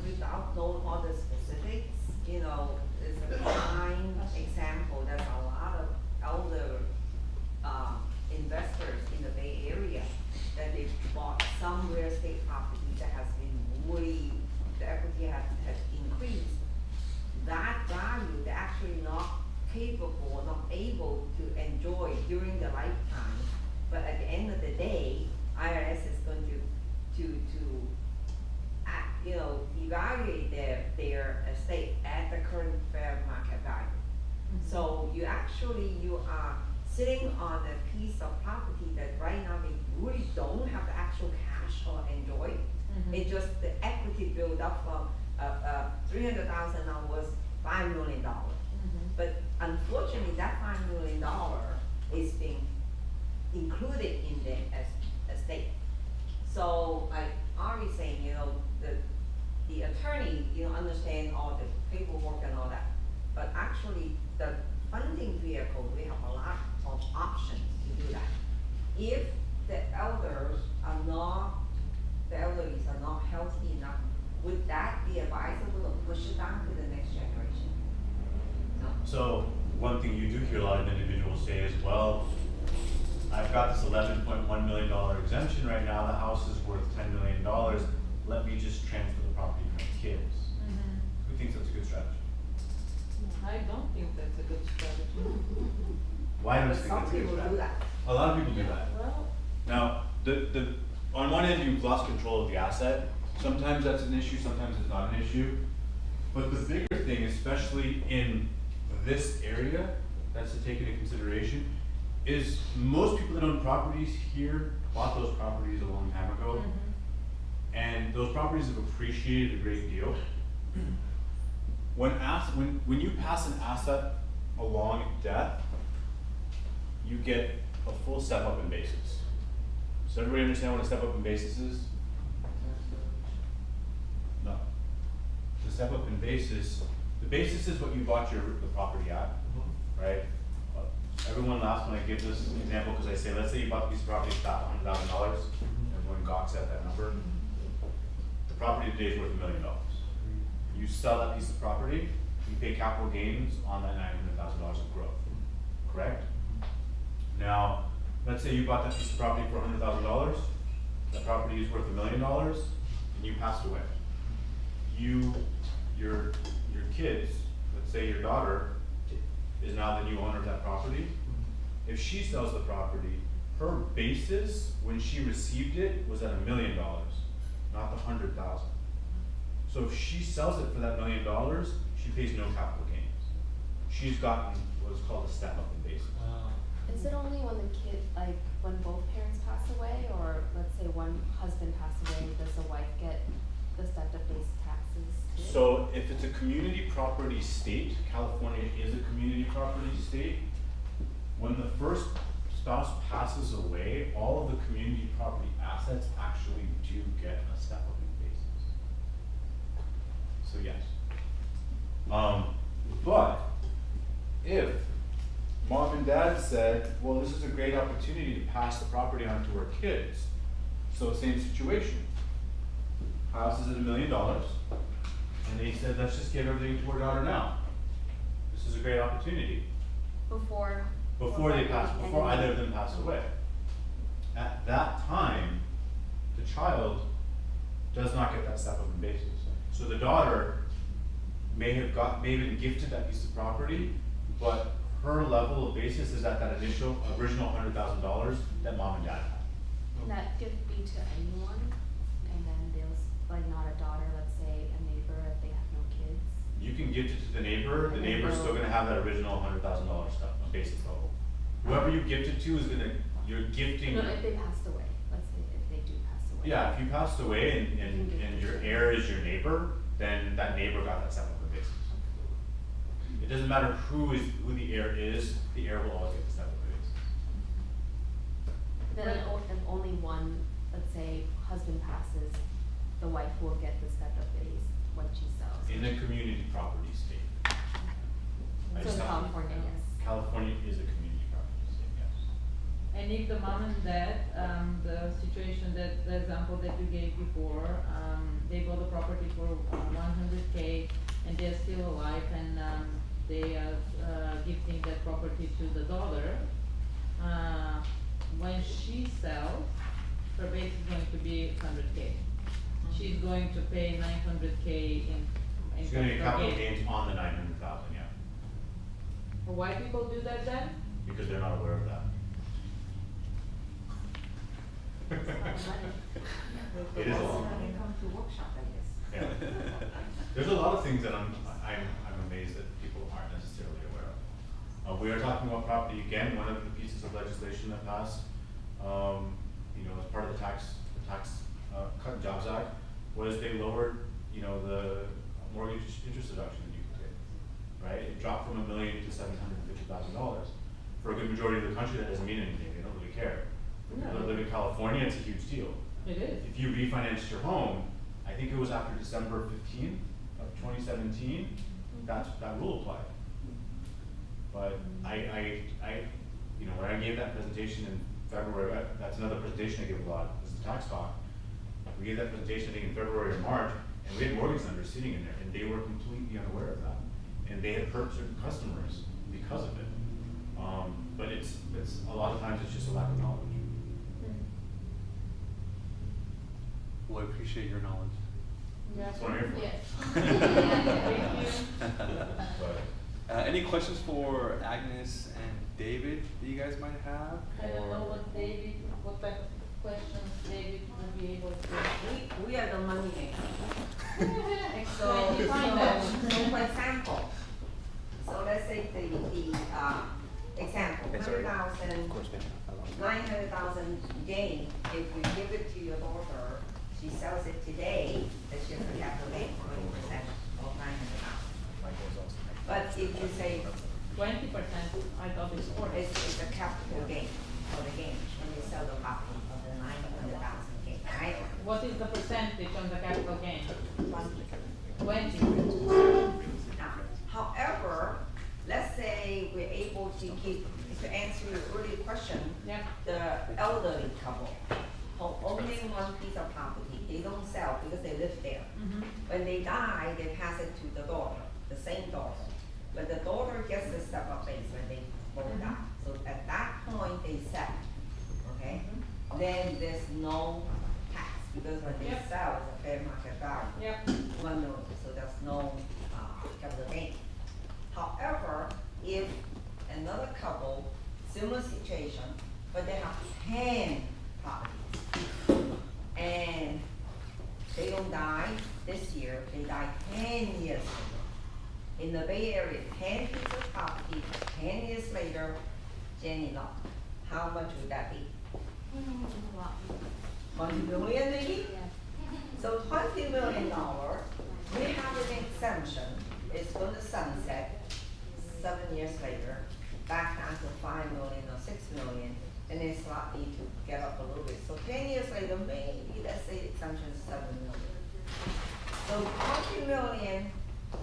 without knowing all the specifics, you know, is a prime example, there's a lot of elder investors in the Bay Area that they've bought some real estate property that has been way, the equity has increased. That value, they're actually not capable, not able to enjoy during their lifetime. But at the end of the day, IRS is going to you know, evaluate their estate at the current fair market value. So you are sitting on a piece of property that right now they really don't have the actual cash or enjoy. It's just the equity build up from $300,000 now was $5 million. But unfortunately, that $5 million is being included in the estate. So like Ari saying, you know, the attorney, you know, understand all the paperwork and all that. But actually, the funding vehicle, we have a lot of options to do that. If the elderlies are not healthy enough, would that be advisable to push it down to the next generation? No. So one thing you do hear a lot of individuals say is, well, I've got this $11.1 million exemption right now, the house is worth $10 million, let me just transfer the property to my kids. Who thinks that's a good strategy? I don't think that's a good strategy. Why don't you But think some that's a good people strategy? do that. A lot of people do that. Well, Now, on one end, you've lost control of the asset. Sometimes that's an issue, sometimes it's not an issue. But the bigger thing, especially in this area, that's to take into consideration, is most people that own properties here bought those properties a long time ago. And those properties have appreciated a great deal. When you pass an asset along at death, you get a full step up in basis. Does everybody understand what a step up in basis is? No. The step up in basis, the basis is what you bought the property at, right? Everyone laughs when I give this example because I say, let's say you bought a piece of property at $100,000. Everyone gawks at that number. The property today is worth $1 million. You sell that piece of property, you pay capital gains on that $900,000 of growth, correct? Now, let's say you bought that piece of property for $100,000. That property is worth $1 million, and you passed away. Your kids, let's say your daughter, is now the new owner of that property. If she sells the property, her basis when she received it was at $1 million, not the $100,000. So if she sells it for that $1 million, she pays no capital gains. She's gotten what's called a step up in basis. Is it only when the kid, like when both parents pass away, or let's say one husband passed away, does the wife get the stepped up base taxes too? So if it's a community property state, California is a community property state, when the first spouse passes away, all of the community property assets actually do get a step up in basis. So yes. But if mom and dad said, well, this is a great opportunity to pass the property on to our kids. So same situation. House is at $1 million, and they said, let's just give everything to our daughter now. This is a great opportunity. Before Before either of them pass away. At that time, the child does not get that step up in basis. So the daughter may have been gifted that piece of property, but her level of basis is at that original $100,000 that mom and dad had. Can that gift be to anyone? And then there's like not a daughter, let's say a neighbor if they have no kids? You can gift it to the neighbor. The neighbor's still gonna have that original $100,000 stuff on basis level. Whoever you gift it to is you're gifting. No, if they passed away, let's say if they do pass away. Yeah, if you passed away and your heir is your neighbor, then that neighbor got that step up in basis. It doesn't matter who the heir is, the heir will always get the step up in basis. Then if only one, let's say, husband passes, the wife will get the stepped up base when she sells. In a community property state. I So just in have to- California, yes. California is a community property state, yes. And if the mom and dad, the situation that, the example that you gave before, they bought the property for $100K and they're still alive and they are gifting that property to the daughter, when she sells, her base is going to be $100K. She's going to pay $900K in She's gonna get capital gain. gains on the 900,000, yeah, Why people do that then? because they're not aware of that. It is a lot. Come to workshop, I guess. Yeah. There's a lot of things that I'm amazed that people aren't necessarily aware of. We are talking about property again. One of the pieces of legislation that passed, as part of the tax Cut and Jobs Act, was they lowered, the mortgage interest deduction that you can take. Right? It dropped from $1 million to $750,000. For a good majority of the country, that doesn't mean anything. They don't really care. If you live in California, it's a huge deal. It is. If you refinanced your home, I think it was after December 15th of 2017, that rule applied. But when I gave that presentation in February, that's another presentation I give a lot, is the tax talk. We gave that presentation, I think, in February or March, and we had mortgage lenders sitting in there, and they were completely unaware of that. And they had hurt certain customers because of it. But it's a lot of times it's just a lack of knowledge. Well, I appreciate your knowledge. That's what I'm here for. Yes. But, Any questions for Agnes and David that you guys might have? I don't know what type of questions David will be able to. We are the money makers. So define that. So for example, so let's say the example, 100,000, 900,000 gain, if you give it to your daughter, she sells it today, that she has a capital gain 20% of 900,000. But if you say 20%, I thought it's 40. it's a capital gain for the gain, when you sell the property of the 900,000 gain, right? What is the percentage on the capital gain? 20. Now, however, let's say we're able to keep, to answer your earlier question, Yeah. the elderly couple who owning one piece of property, they don't sell because they live there. Mm-hmm. When they die, they pass it to the daughter, the same daughter. But the daughter gets the step-up base when they both die. So at that point, they sell, okay? Then there's no tax, because when they sell, it's a fair market value. 1 million, so there's no capital gain. However, if another couple, similar situation, but they have 10 properties, and they don't die this year, they die 10 years later. In the Bay Area, 10 pieces of property, 10 years later, Jenny Law, how much would that be? $20 million maybe? So $20 million, we have an exemption, it's going to sunset 7 years later, back down to $5 million or $6 million, and it's likely to get up a little bit. So 10 years later, maybe let's say the exemption is $7 million. So $20 million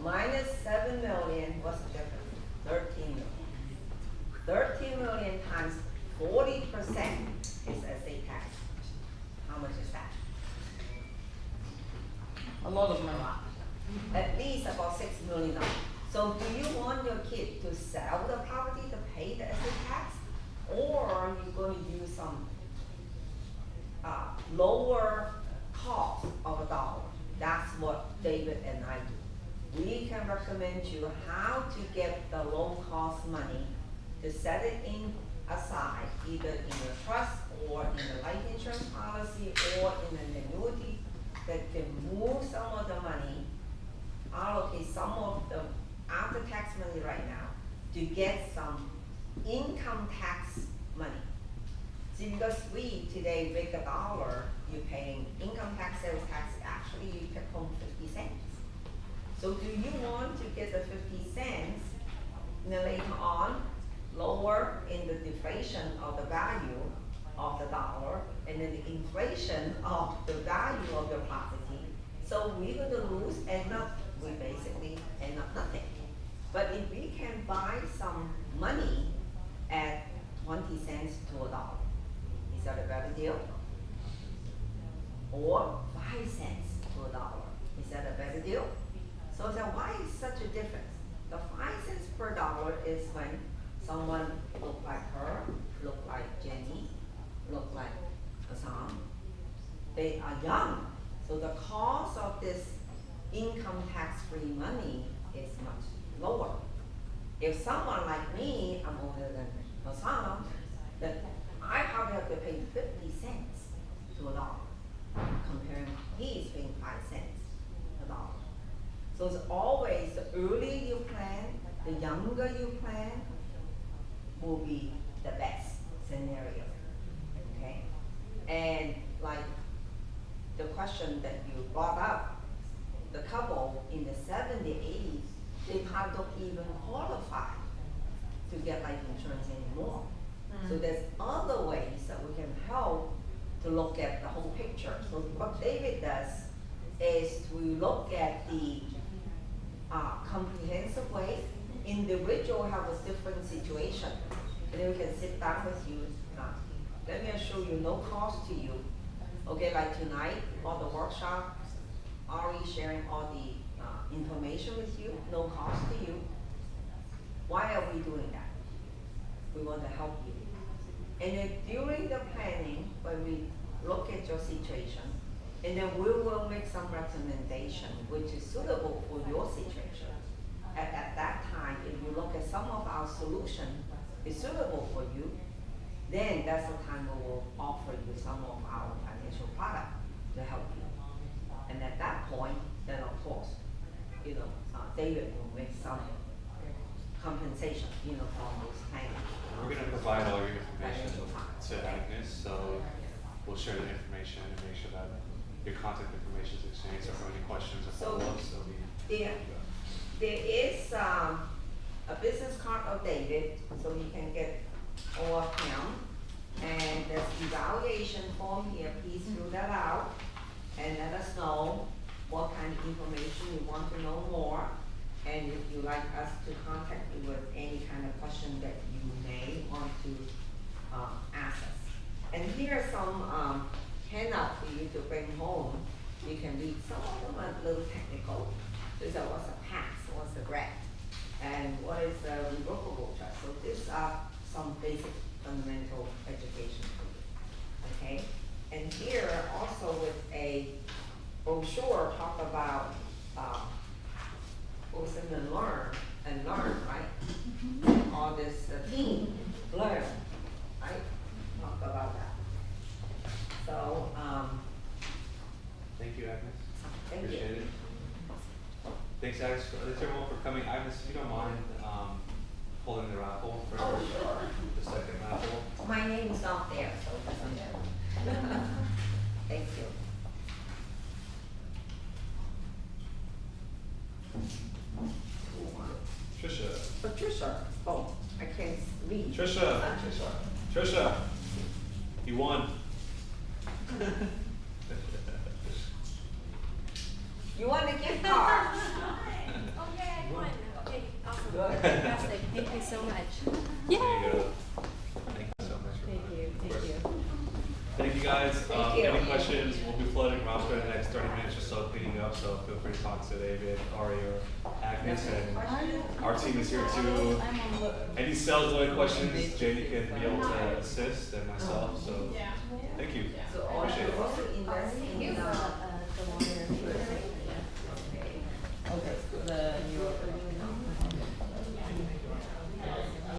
minus $7 million, what's the difference? $13 million. $13 million times 40% is estate tax. How much is that? A lot of money. At least about $6 million. So do you want your kid to sell the property to pay the estate tax? Or are you going to use some lower cost of a dollar? That's what David and I do. We can recommend you how to get the low cost money to set it in aside, either in a trust or in a life insurance policy or in an annuity that can move some of the money, allocate some of the after-tax money right now to get some income tax money. See, because we today make a dollar, you're paying income tax, sales tax, actually you take home 50 cents. So do you want to get the 50 cents, and then later on, lower in the deflation of the value of the dollar, and then the inflation of the value of the property. So we're going to lose, we basically end up nothing. But if we can buy some money at 20 cents to a dollar, is that a better deal? Or 5 cents to a dollar, is that a better deal? So why is such a difference? The 5 cents per dollar is when someone look like her, look like Jenny, look like Hassan. They are young, so the cost of this income tax-free money is much lower. If someone like me, I'm older than Hassan, then I probably have to pay 50 cents to a dollar, comparing he's paying 5 cents a dollar. So it's always the earlier you plan, the younger you plan, will be the best scenario, okay? And like the question that you brought up, the couple in the 70s, 80s, they probably don't even qualify to get life insurance anymore. So there's other ways that we can help to look at the whole picture. So what David does is to look at the comprehensive way. Individual have a different situation, and then we can sit down with you. Let me assure you, no cost to you. Okay, like tonight, all the workshop, Ari sharing all the information with you, no cost to you. Why are we doing that? We want to help you. And then during the planning, when we look at your situation, and then we will make some recommendation which is suitable for your situation. At that time, if you look at some of our solution is suitable for you, then that's the time we will offer you some of our financial product to help you. And at that point, then of course, David will make some compensation, from those plans. We're going to provide all your information to Agnes, so we'll share the information and make sure that your contact information is exchanged. So if there are any questions or follow-ups, they'll be. There is a business card of David, so you can get all of him. And there's evaluation form here. Please fill that out and let us know what kind of information you want to know more. And if you'd like us to contact you with any kind of question that you may want to ask us. And here are some handout for you to bring home. You can read, some of them are a little technical. These are what's a pass, what's a grant, and what is a revocable trust. So these are some basic fundamental education for you, okay? And here also with a brochure talk about, what was in the learn, right? All this theme, learn, right? Talk about that. So, Thank you, Agnes. thank you. Appreciate it. Thanks, Agnes, thanks everyone for coming. Agnes, if you don't mind, pulling the raffle for Oh, sure. the second raffle. My name's not there, so it doesn't matter. Thank you. Trisha. Patricia, oh, I can't read. Trisha. Trisha. You won. You want a gift card? Okay, I won. Okay, awesome. Good. Fantastic. Thank you so much. There you go. Thank you so much. Thank you, Of thank course. you. Thank you guys. Thank you. Any questions? We'll be flooding roster in the next 30 minutes or so, cleaning up. So feel free to talk to David, Ari, or Agnes, and our team is here too. Any sales related questions, Jenny can be able to assist, and myself. So thank you. So Appreciate it. also investing in, The water.